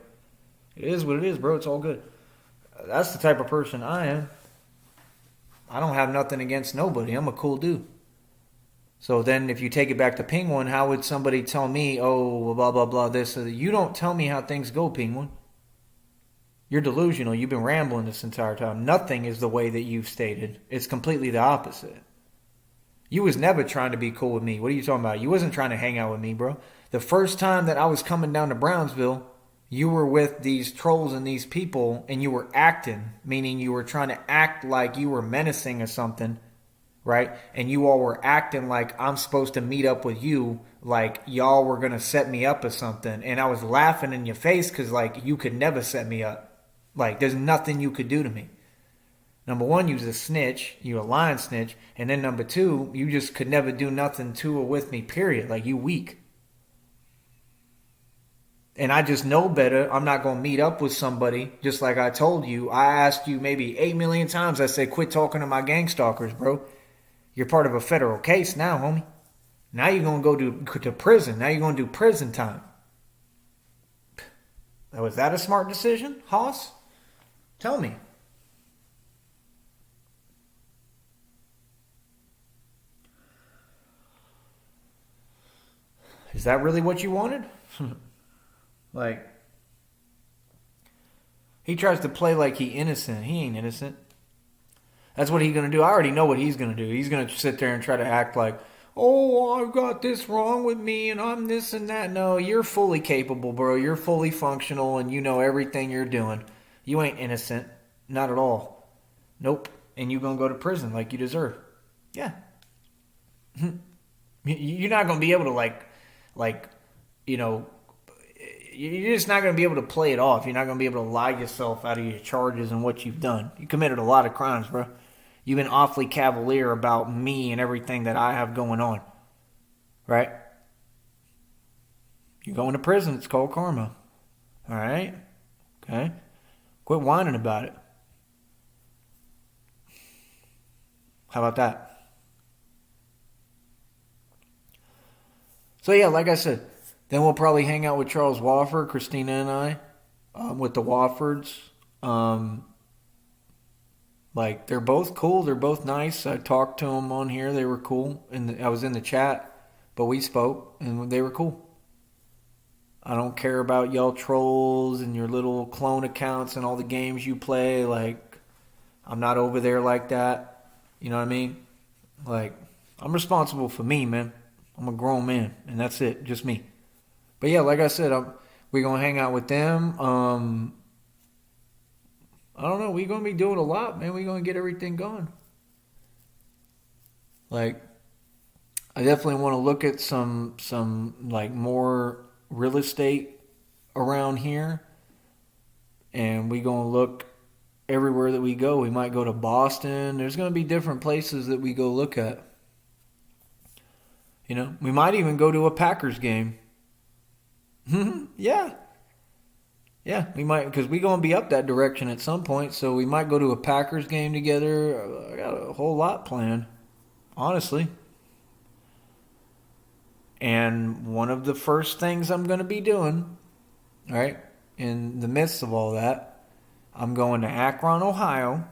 it is what it is, bro. It's all good. That's the type of person I am. I don't have nothing against nobody. I'm a cool dude. So then if you take it back to Penguin, how would somebody tell me, oh, blah, blah, blah, this? You don't tell me how things go, Penguin. You're delusional. You've been rambling this entire time. Nothing is the way that you've stated. It's completely the opposite. You was never trying to be cool with me. What are you talking about? You wasn't trying to hang out with me, bro. The first time that I was coming down to Brownsville, you were with these trolls and these people, and you were acting, meaning you were trying to act like you were menacing or something, right? And you all were acting like I'm supposed to meet up with you, like y'all were going to set me up or something. And I was laughing in your face because, like, you could never set me up. Like, there's nothing you could do to me. Number one, you was a snitch. You a lying snitch. And then number two, you just could never do nothing to or with me, period. Like, you weak. And I just know better. I'm not going to meet up with somebody. Just like I told you. I asked you maybe 8 million times. I said, quit talking to my gang stalkers, bro. You're part of a federal case now, homie. Now you're going to go to prison. Now you're going to do prison time. Was that a smart decision, Hoss? Tell me. Is that really what you wanted? Like, he tries to play like he innocent. He ain't innocent. That's what he's going to do. I already know what he's going to do. He's going to sit there and try to act like, oh, I've got this wrong with me and I'm this and that. No, you're fully capable, bro. You're fully functional and you know everything you're doing. You ain't innocent. Not at all. Nope. And you're going to go to prison like you deserve. Yeah. You're not going to be able to you're just not going to be able to play it off. You're not going to be able to lie yourself out of your charges and what you've done. You committed a lot of crimes, bro. You've been awfully cavalier about me and everything that I have going on. Right? You're going to prison. It's called karma. All right? Okay? Quit whining about it. How about that? So yeah, like I said, then we'll probably hang out with Charles Wofford, Christina and I, with the Woffords. Like, they're both cool. They're both nice. I talked to them on here. They were cool. And I was in the chat, but we spoke, and they were cool. I don't care about y'all trolls and your little clone accounts and all the games you play. Like, I'm not over there like that. You know what I mean? Like, I'm responsible for me, man. I'm a grown man, and that's it. Just me. But yeah, like I said, we're going to hang out with them. I don't know. We're going to be doing a lot, man. We're going to get everything going. Like, I definitely want to look at some like more real estate around here. And we're going to look everywhere that we go. We might go to Boston. There's going to be different places that we go look at. You know, we might even go to a Packers game. Yeah. Yeah, we might, because we're going to be up that direction at some point, so we might go to a Packers game together. I got a whole lot planned, honestly. And one of the first things I'm going to be doing, all right, in the midst of all that, I'm going to Akron, Ohio.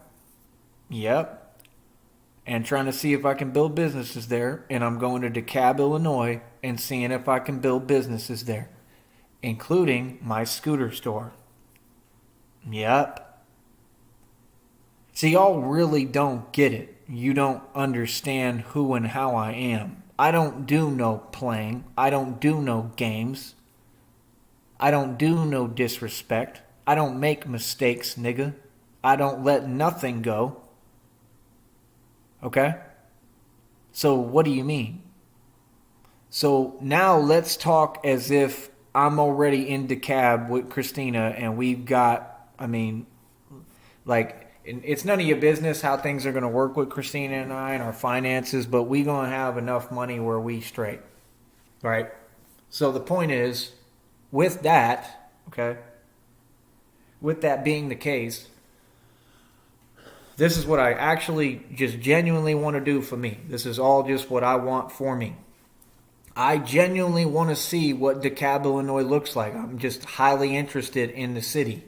Yep. And trying to see if I can build businesses there. And I'm going to DeKalb, Illinois, and seeing if I can build businesses there, including my scooter store. Yep. See, y'all really don't get it. You don't understand who and how I am. I don't do no playing. I don't do no games. I don't do no disrespect. I don't make mistakes, nigga. I don't let nothing go. Okay? So what do you mean? So now let's talk as if I'm already in DeKalb with Christina and we've got, I mean, like, it's none of your business how things are going to work with Christina and I and our finances, but we going to have enough money where we straight. Right? So the point is, with that, okay, with that being the case, this is what I actually just genuinely want to do for me. This is all just what I want for me. I genuinely want to see what DeKalb, Illinois looks like. I'm just highly interested in the city,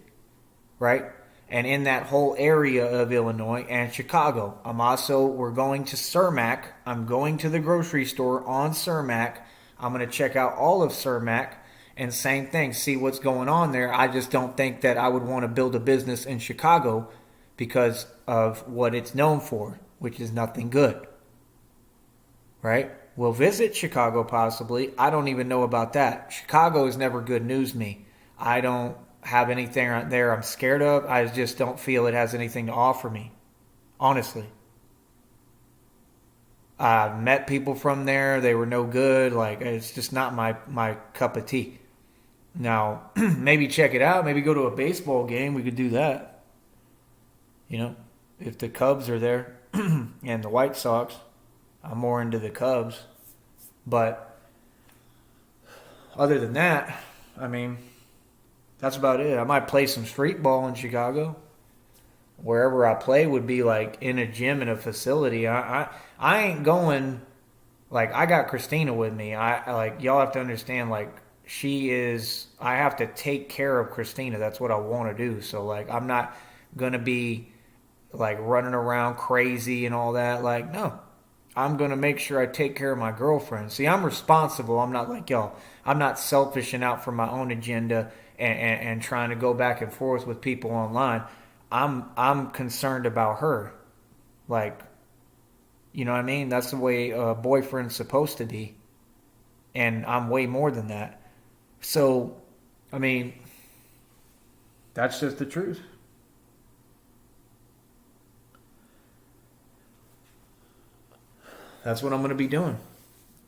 right? and in that whole area of Illinois and Chicago. We're going to Cermak. I'm going to the grocery store on Cermak. I'm going to check out all of Cermak and same thing, see what's going on there. I just don't think that I would want to build a business in Chicago because of what it's known for, which is nothing good. Right? We'll visit Chicago possibly. I don't even know about that. Chicago is never good news to me. I don't have anything out there I'm scared of. I just don't feel it has anything to offer me. Honestly. I met people from there. They were no good. Like, it's just not my cup of tea. Now, maybe check it out. Maybe go to a baseball game. We could do that. You know, if the Cubs are there and the White Sox, I'm more into the Cubs. But other than that, I mean, that's about it. I might play some street ball in Chicago. Wherever I play would be like in a gym in a facility. I ain't going, like, I got Christina with me. I like, y'all have to understand, like, I have to take care of Christina. That's what I want to do. So like, I'm not gonna be like running around crazy and all that. Like, no. I'm going to make sure I take care of my girlfriend. See, I'm responsible. I'm not like y'all. I'm not selfish and out for my own agenda and trying to go back and forth with people online. I'm concerned about her. Like, you know what I mean? That's the way a boyfriend's supposed to be. And I'm way more than that. So, I mean, that's just the truth. That's what I'm going to be doing.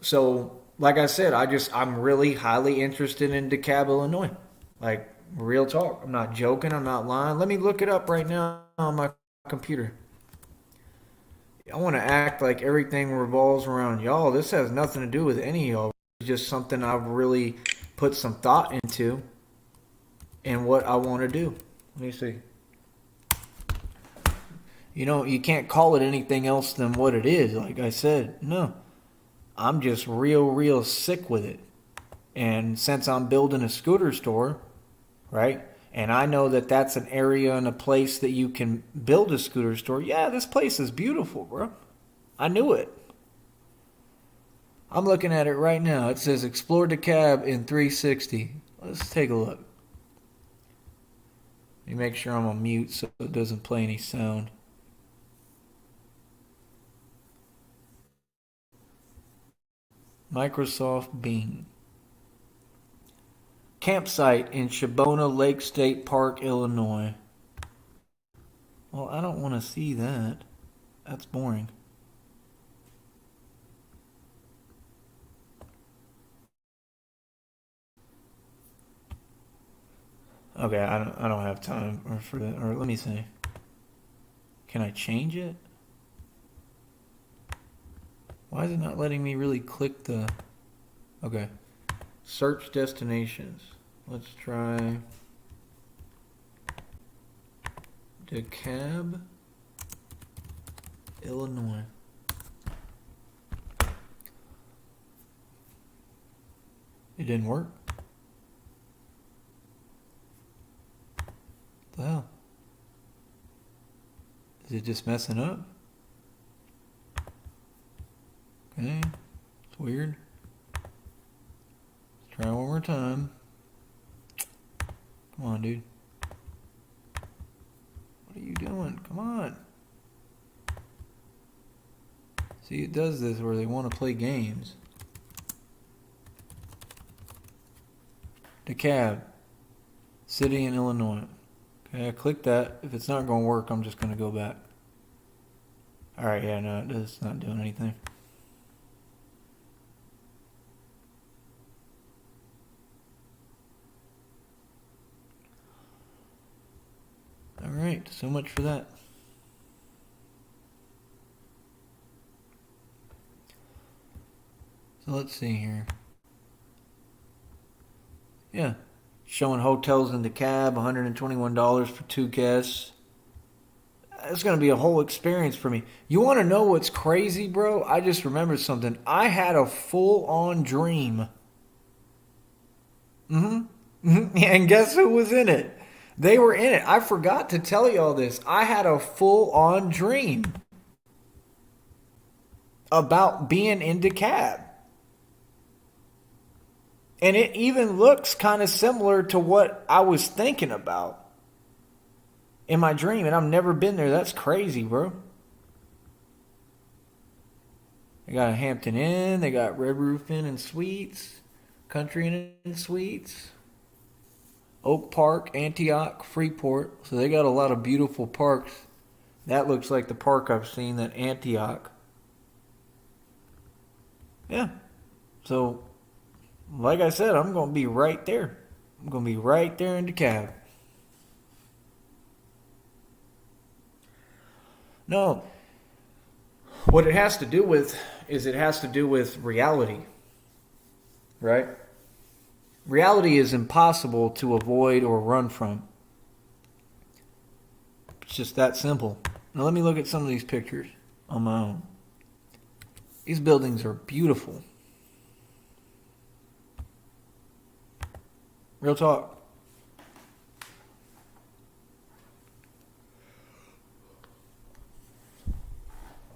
So, like I said, I'm really highly interested in DeKalb, Illinois. Like, real talk. I'm not joking. I'm not lying. Let me look it up right now on my computer. I want to act like everything revolves around y'all. This has nothing to do with any of y'all. It's just something I've really put some thought into and what I want to do. Let me see. You know, you can't call it anything else than what it is. Like I said, no. I'm just real sick with it. And since I'm building a scooter store, right? And I know that that's an area and a place that you can build a scooter store. Yeah, this place is beautiful, bro. I knew it. I'm looking at it right now. It says Explore DeKalb in 360. Let's take a look. Let me make sure I'm on mute so it doesn't play any sound. Microsoft Bing. Campsite in Shabona Lake State Park, Illinois. Well, I don't want to see that. That's boring. Okay, I don't have time for that. Or let me see. Can I change it? Why is it not letting me really click the... Okay. Search destinations. Let's try... DeKalb, Illinois. It didn't work. What the hell? Is it just messing up? Okay, it's weird. Let's try one more time. Come on, dude. What are you doing? Come on. See, it does this where they want to play games. DeKalb, city in Illinois. Okay, I click that. If it's not going to work, I'm just going to go back. Alright, yeah, no, it's not doing anything. Alright, so much for that. So let's see here. Yeah, showing hotels in DeKalb, $121 for 2 guests. It's going to be a whole experience for me. You want to know what's crazy, bro? I just remembered something. I had a full-on dream. And guess who was in it? They were in it. I forgot to tell you all this. I had a full on dream about being in DeKalb. And it even looks kind of similar to what I was thinking about in my dream. And I've never been there. That's crazy, bro. They got a Hampton Inn. They got Red Roof Inn and Suites. Country Inn and Suites. Oak Park, Antioch, Freeport. So they got a lot of beautiful parks. That looks like the park I've seen, that Antioch. Yeah. So, like I said, I'm going to be right there. I'm going to be right there in DeKalb. No. What it has to do with is it has to do with reality. Right? Reality is impossible to avoid or run from. It's just that simple. Now let me look at some of these pictures on my own. These buildings are beautiful. Real talk.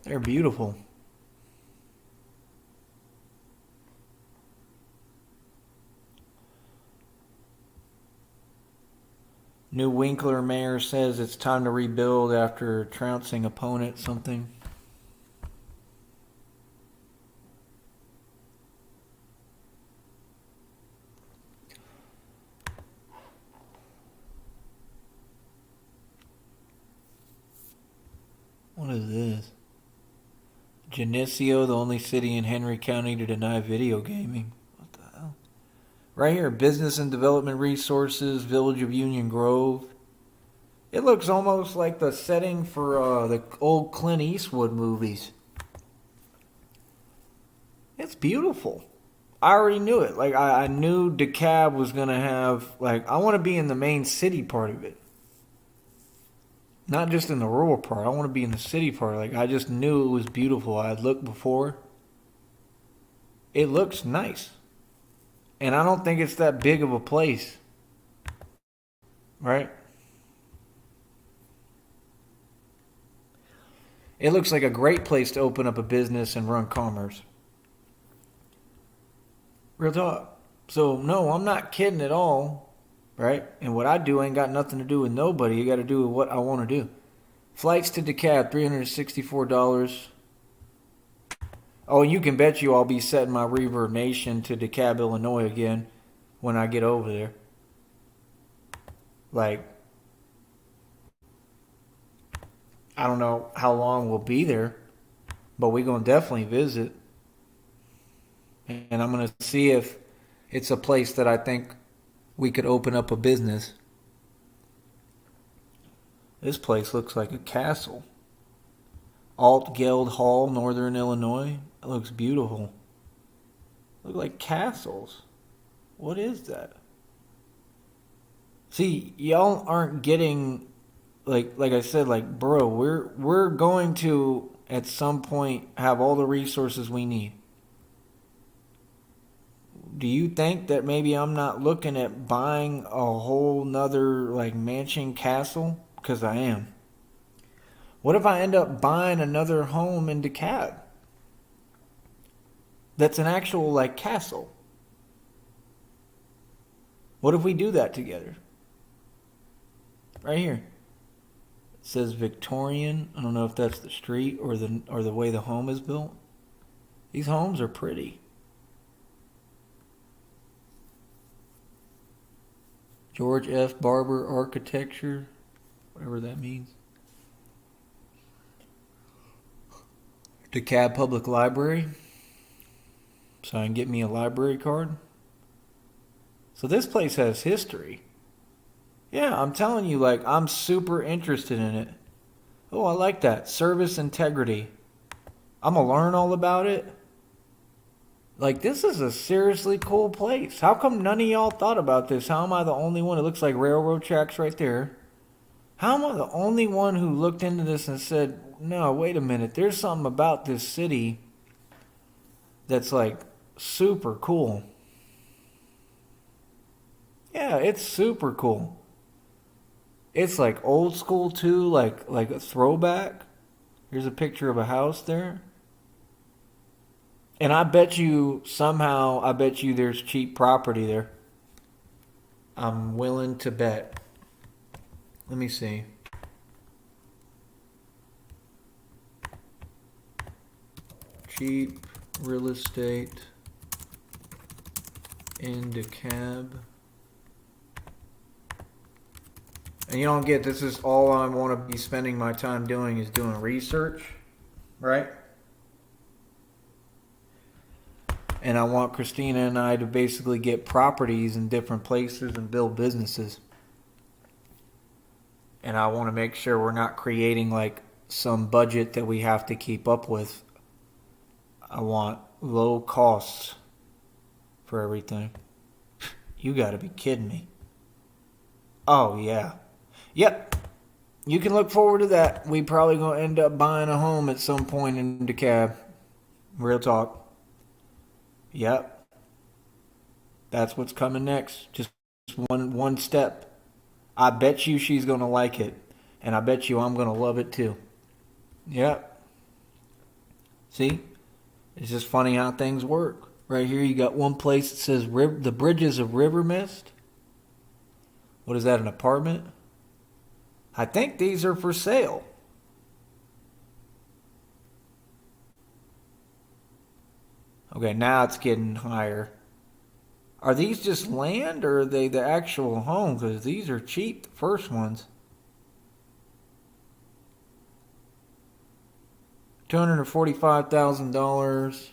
They're beautiful. New Winkler mayor says it's time to rebuild after trouncing opponent something. What is this? Geneseo, the only city in Henry County to deny video gaming. What the hell? Right here, Business and Development Resources, Village of Union Grove. It looks almost like the setting for the old Clint Eastwood movies. It's beautiful. I already knew it. Like, I knew DeKalb was going to have, like, I want to be in the main city part of it. Not just in the rural part. I want to be in the city part. Like, I just knew it was beautiful. I had looked before. It looks nice. And I don't think it's that big of a place. Right? It looks like a great place to open up a business and run commerce. Real talk. So, no, I'm not kidding at all. Right? And what I do ain't got nothing to do with nobody. You got to do with what I want to do. Flights to DeKalb, $364. Oh, and you can bet you I'll be setting my Reverb Nation to DeKalb, Illinois again when I get over there. Like, I don't know how long we'll be there, but we're going to definitely visit. And I'm going to see if it's a place that I think we could open up a business. This place looks like a castle. Altgeld Hall, Northern Illinois. It looks beautiful. Look like castles. What is that? See, y'all aren't getting, like I said, like, bro, we're going to at some point have all the resources we need. Do you think that maybe I'm not looking at buying a whole nother, like, mansion castle? Because I am. What if I end up buying another home in DeKalb? That's an actual, like, castle. What if we do that together? Right here. It says Victorian. I don't know if that's the street or the way the home is built. These homes are pretty. George F. Barber Architecture, whatever that means. DeKalb Public Library, so I can get me a library card. So this place has history. Yeah, I'm telling you, like, I'm super interested in it. Oh, I like that. Service integrity. I'm going to learn all about it. Like, this is a seriously cool place. How come none of y'all thought about this? How am I the only one? It looks like railroad tracks right there. How am I the only one who looked into this and said, no, wait a minute. There's something about this city that's, like, super cool. Yeah, it's super cool. It's like old school too, like a throwback. Here's a picture of a house there. And I bet you somehow, I bet you there's cheap property there. I'm willing to bet. Let me see. Cheap real estate in DeKalb. And you don't get, this is all I want to be spending my time doing is doing research, right? And I want Christina and I to basically get properties in different places and build businesses. And I want to make sure we're not creating like some budget that we have to keep up with. I want low costs for everything. You got to be kidding me. Oh, yeah. Yep. You can look forward to that. We probably going to end up buying a home at some point in DeKalb. Real talk. Yep. That's what's coming next. Just one step. I bet you she's going to like it. And I bet you I'm going to love it too. Yep. See? It's just funny how things work. Right here you got one place that says the Bridges of River Mist. What is that, an apartment? I think these are for sale. Okay, now it's getting higher. Are these just land or are they the actual home? Because these are cheap, the first ones. $245,000.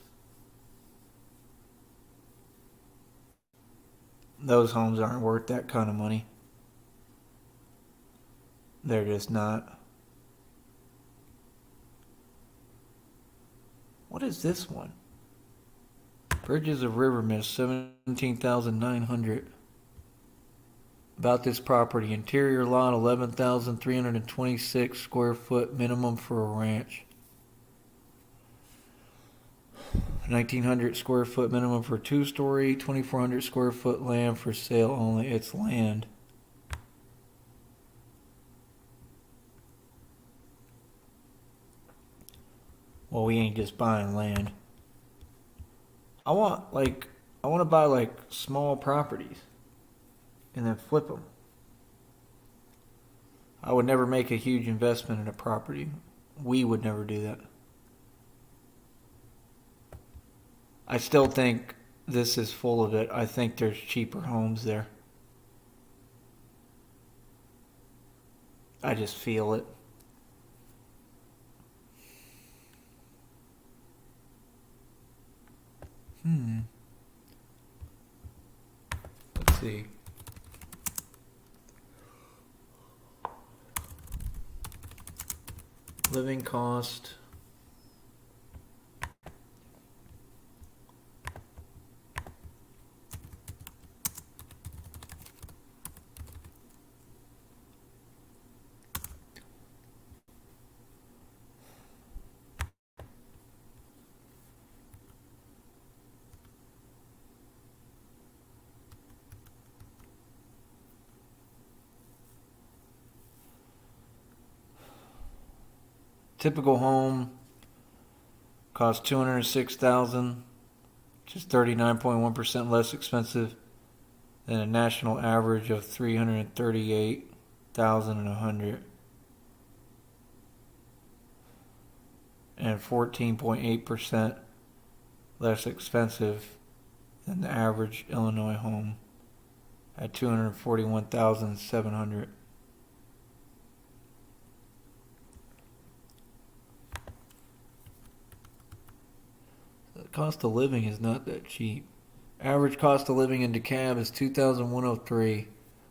Those homes aren't worth that kind of money. They're just not. What is this one? Bridges of River Mist, 17,900. About this property, interior lot, 11,326 square foot minimum for a ranch. 1,900 square foot minimum for 2-story, 2,400 square foot land for sale only. It's land. Well, we ain't just buying land. I want to buy like small properties and then flip them. I would never make a huge investment in a property. We would never do that. I still think this is full of it. I think there's cheaper homes there. I just feel it. Let's see. Living cost. Typical home costs $206,000, which is 39.1% less expensive than a national average of $338,100, and 14.8% less expensive than the average Illinois home at $241,700. The cost of living is not that cheap. Average cost of living in DeKalb is $2,103,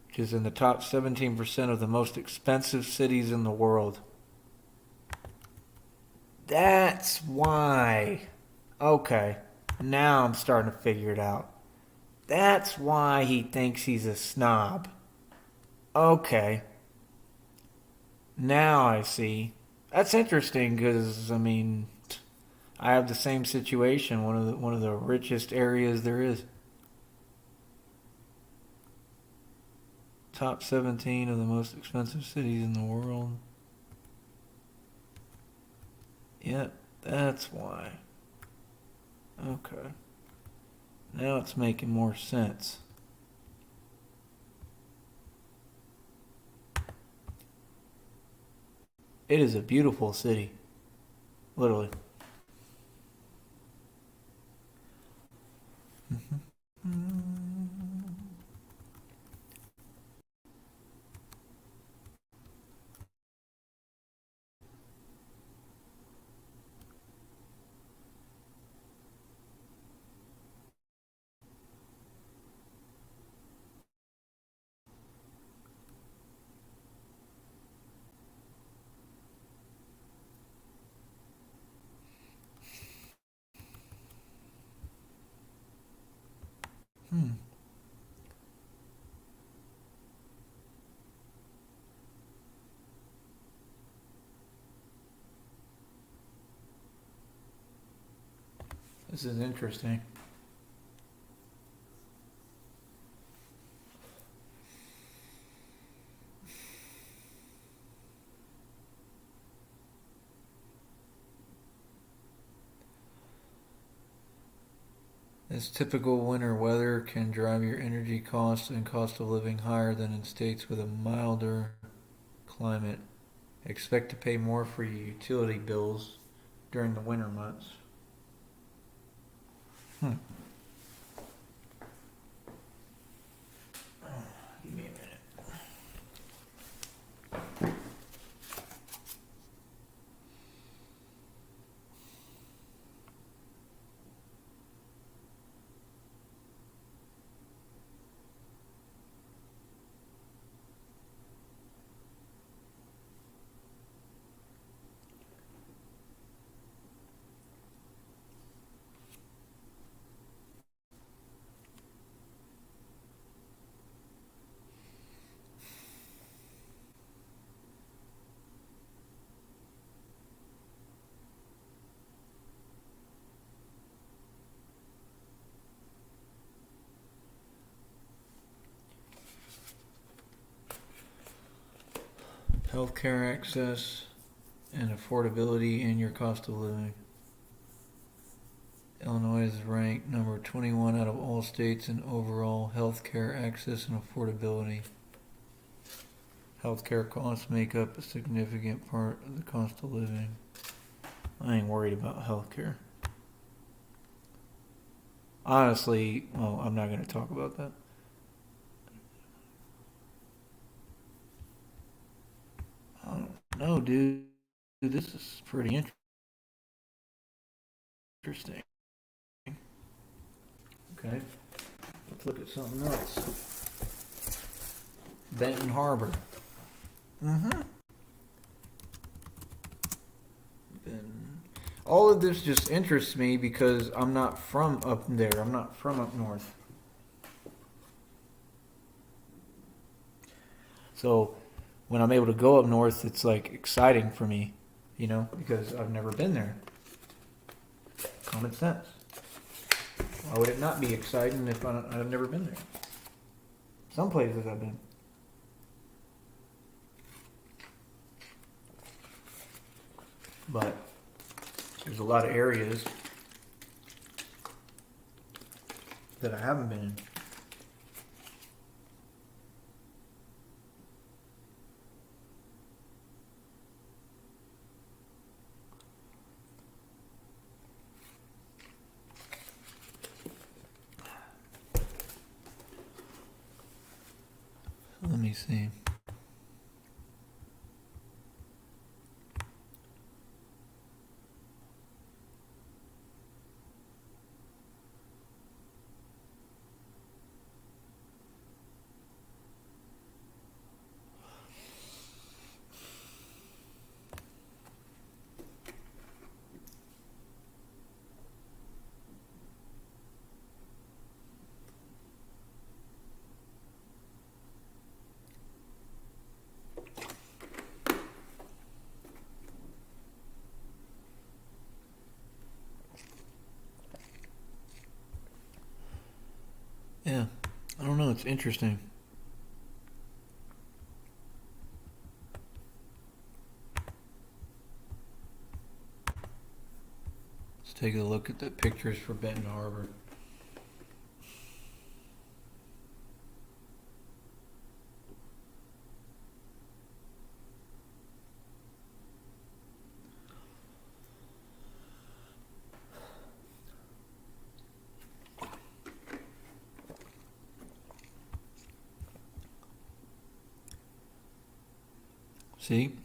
which is in the top 17% of the most expensive cities in the world. That's why. Okay, now I'm starting to figure it out. That's why he thinks he's a snob. Okay. Now I see. That's interesting because, I mean, I have the same situation, one of the richest areas there is. Top 17 of the most expensive cities in the world. Yep, that's why. Okay. Now it's making more sense. It is a beautiful city. Literally. Hmm. This is interesting. This typical winter weather can drive your energy costs and cost of living higher than in states with a milder climate. Expect to pay more for your utility bills during the winter months. Hmm. Give me a minute. Healthcare access and affordability in your cost of living. Illinois is ranked number 21 out of all states in overall healthcare access and affordability. Healthcare costs make up a significant part of the cost of living. I ain't worried about healthcare. Honestly, well, I'm not going to talk about that. I don't know, dude. This is pretty interesting. Okay, let's look at something else. Benton Harbor. Mm-hmm. Benton. All of this just interests me because I'm not from up there. I'm not from up north. So when I'm able to go up north, it's like exciting for me, because I've never been there. Common sense. Why would it not be exciting if I've never been there? Some places I've been. But there's a lot of areas that I haven't been in. Let me see. Yeah, I don't know. It's interesting. take a look at the pictures for Benton Harbor. See?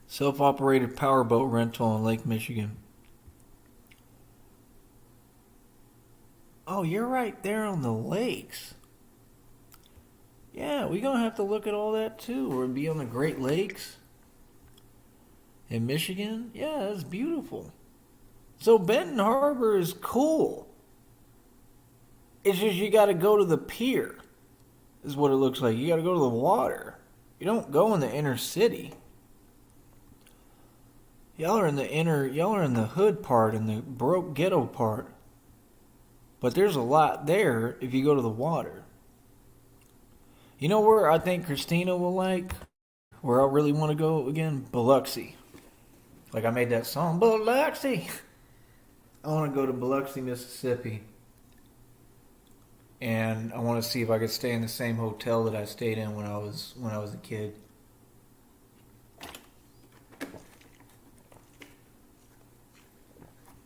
Self-operated powerboat rental on Lake Michigan. Oh, you're right there on the lakes. Yeah, we're going to have to look at all that too. Or be on the Great Lakes in Michigan. Yeah, that's beautiful. So Benton Harbor is cool. It's just you got to go to the pier, is what it looks like. You got to go to the water. You don't go in the inner city. Y'all are in the hood part, in the broke ghetto part. But there's a lot there if you go to the water. You know where I think Christina will like? Where I really want to go again? Biloxi. Like I made that song, Biloxi. I want to go to Biloxi, Mississippi. And I want to see if I could stay in the same hotel that I stayed in when I was a kid.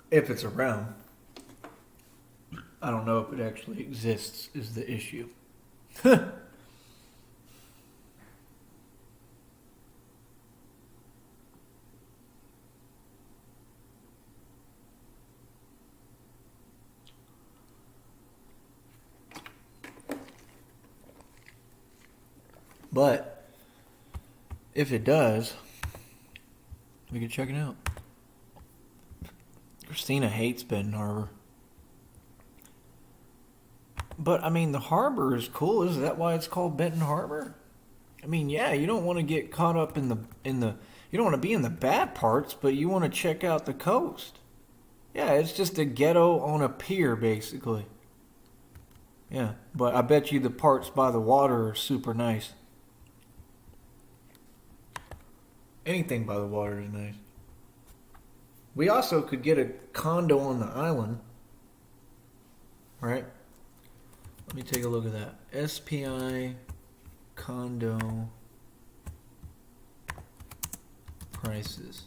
If it's around. I don't know if it actually exists is the issue. But if it does, we can check it out. Christina hates Benton Harbor. But I mean, the harbor is cool. Is that why it's called Benton Harbor? I mean, yeah, you don't want to get caught up in the you don't want to be in the bad parts, but you want to check out the coast. Yeah, it's just a ghetto on a pier, basically. Yeah, but I bet you the parts by the water are super nice. Anything by the water is nice. We also could get a condo on the island, right? Let me take a look at that. SPI condo prices.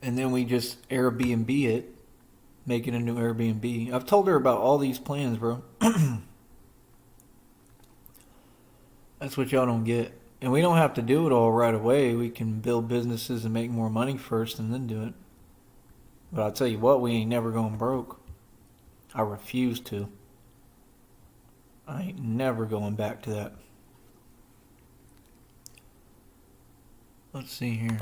And then we just Airbnb it, make it a new Airbnb. I've told her about all these plans, bro. That's what y'all don't get. And we don't have to do it all right away. We can build businesses and make more money first and then do it. But I'll tell you what, we ain't never going broke. I refuse to. I ain't never going back to that. Let's see here.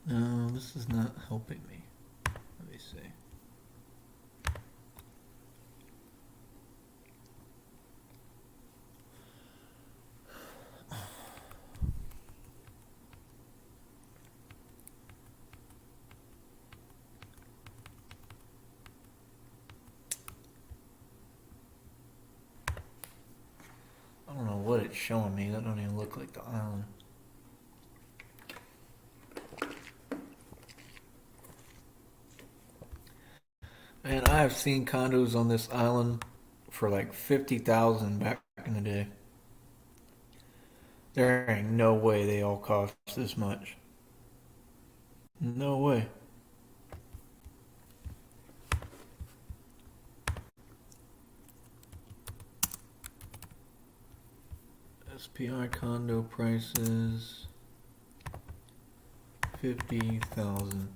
No, this is not helping me. Let me see. I don't know what it's showing me. That don't even look like the island. And I have seen condos on this island for like 50,000 back in the day. There ain't no way they all cost this much. No way. SPI condo prices 50,000.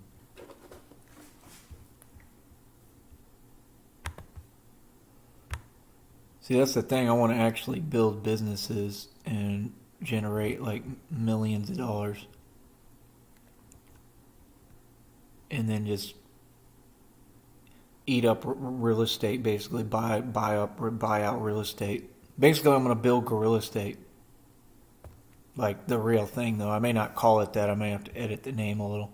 See, that's the thing. I want to actually build businesses and generate like millions of dollars. and then just eat up real estate, basically buy out real estate. Basically, I'm going to build guerrilla estate, like the real thing. Though I may not call it that. I may have to edit the name a little.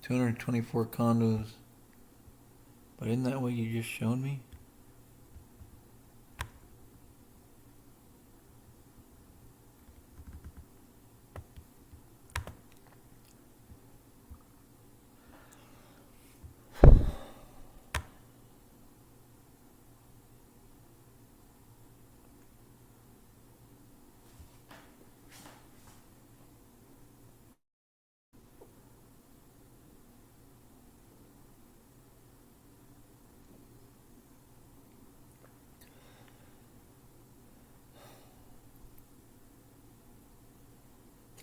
$224 condos, but isn't that what you just showed me?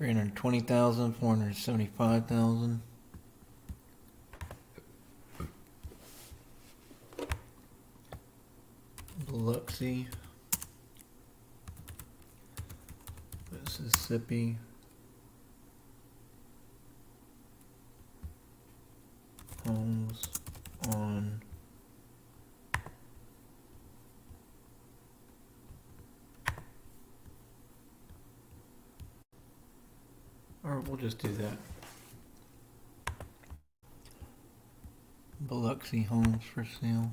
$320,000, $475,000. Biloxi, Mississippi. Homes on or we'll just do that. Biloxi homes for sale.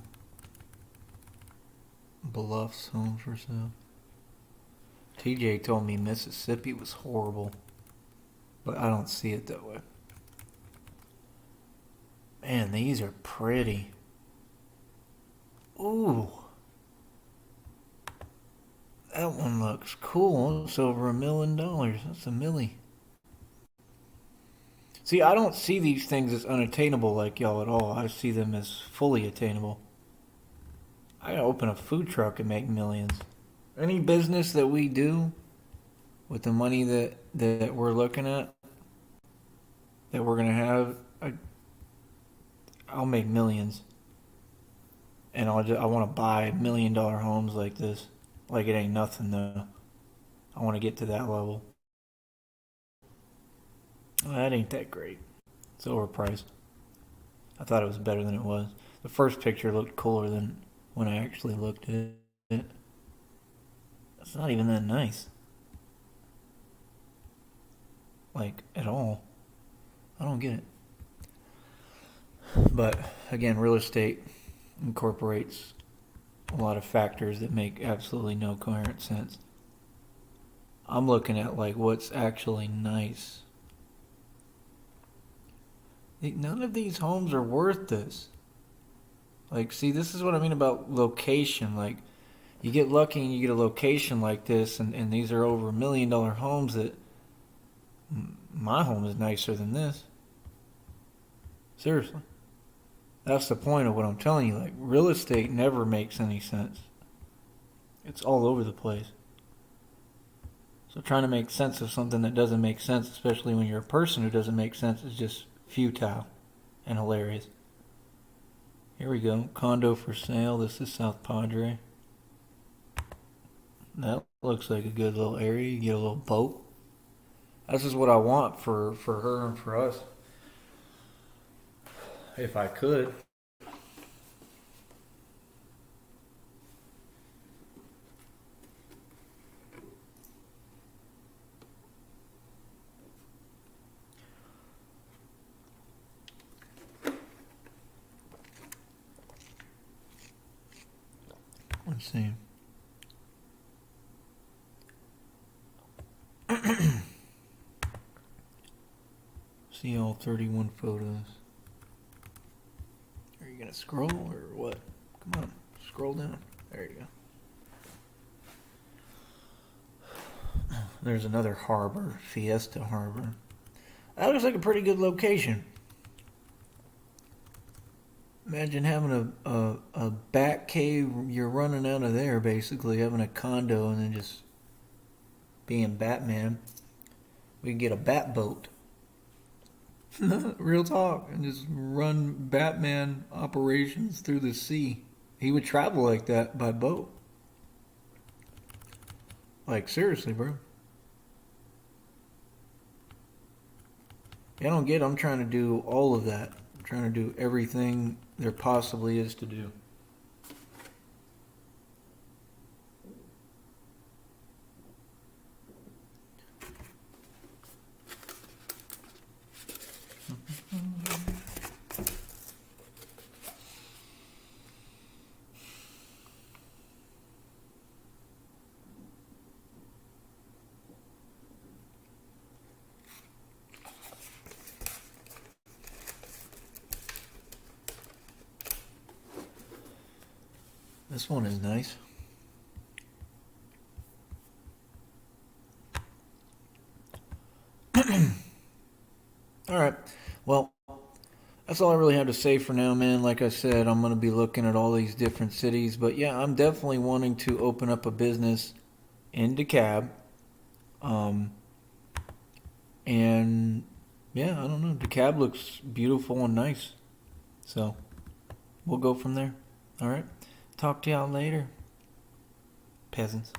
Bluffs homes for sale. TJ told me Mississippi was horrible, but I don't see it that way. Man, these are pretty. Ooh. That one looks cool. It's over $1 million. That's a milli. See, I don't see these things as unattainable like y'all at all. I see them as fully attainable. I gotta open a food truck and make millions. Any business that we do with the money that we're looking at, that we're gonna have, I'll make millions. And I want to buy $1 million homes like this. Like it ain't nothing though. I want to get to that level. Well, that ain't that great. It's overpriced. I thought it was better than it was. The first picture looked cooler than when I actually looked at it. It's not even that nice. Like, at all. I don't get it. But, again, real estate incorporates a lot of factors that make absolutely no coherent sense. I'm looking at, like, what's actually nice. None of these homes are worth this. Like, see, this is what I mean about location. Like, you get lucky and you get a location like this, and these are over $1 million homes that my home is nicer than this. Seriously. That's the point of what I'm telling you. Like, real estate never makes any sense. It's all over the place. So trying to make sense of something that doesn't make sense, especially when you're a person who doesn't make sense, is just futile and hilarious. Here we go. Condo for sale. This is South Padre. That looks like a good little area. You get a little boat. This is what I want for her and for us. If I could. Let's see. See all 31 photos. Are you gonna scroll or what? Come on, scroll down. There you go. There's another harbor, Fiesta Harbor. That looks like a pretty good location. Imagine having a bat cave. You're running out of there, basically having a condo, and then just being Batman. We can get a bat boat. Real talk, and just run Batman operations through the sea. He would travel like that by boat. Like, seriously, bro. I don't get it. I'm trying to do all of that. I'm trying to do everything there possibly is to do. This one is nice. All right. Well, that's all I really have to say for now, man. Like I said, I'm going to be looking at all these different cities. But yeah, I'm definitely wanting to open up a business in DeKalb. Um, and yeah, I don't know. DeKalb looks beautiful and nice. So we'll go from there. All right. Talk to y'all later, peasants.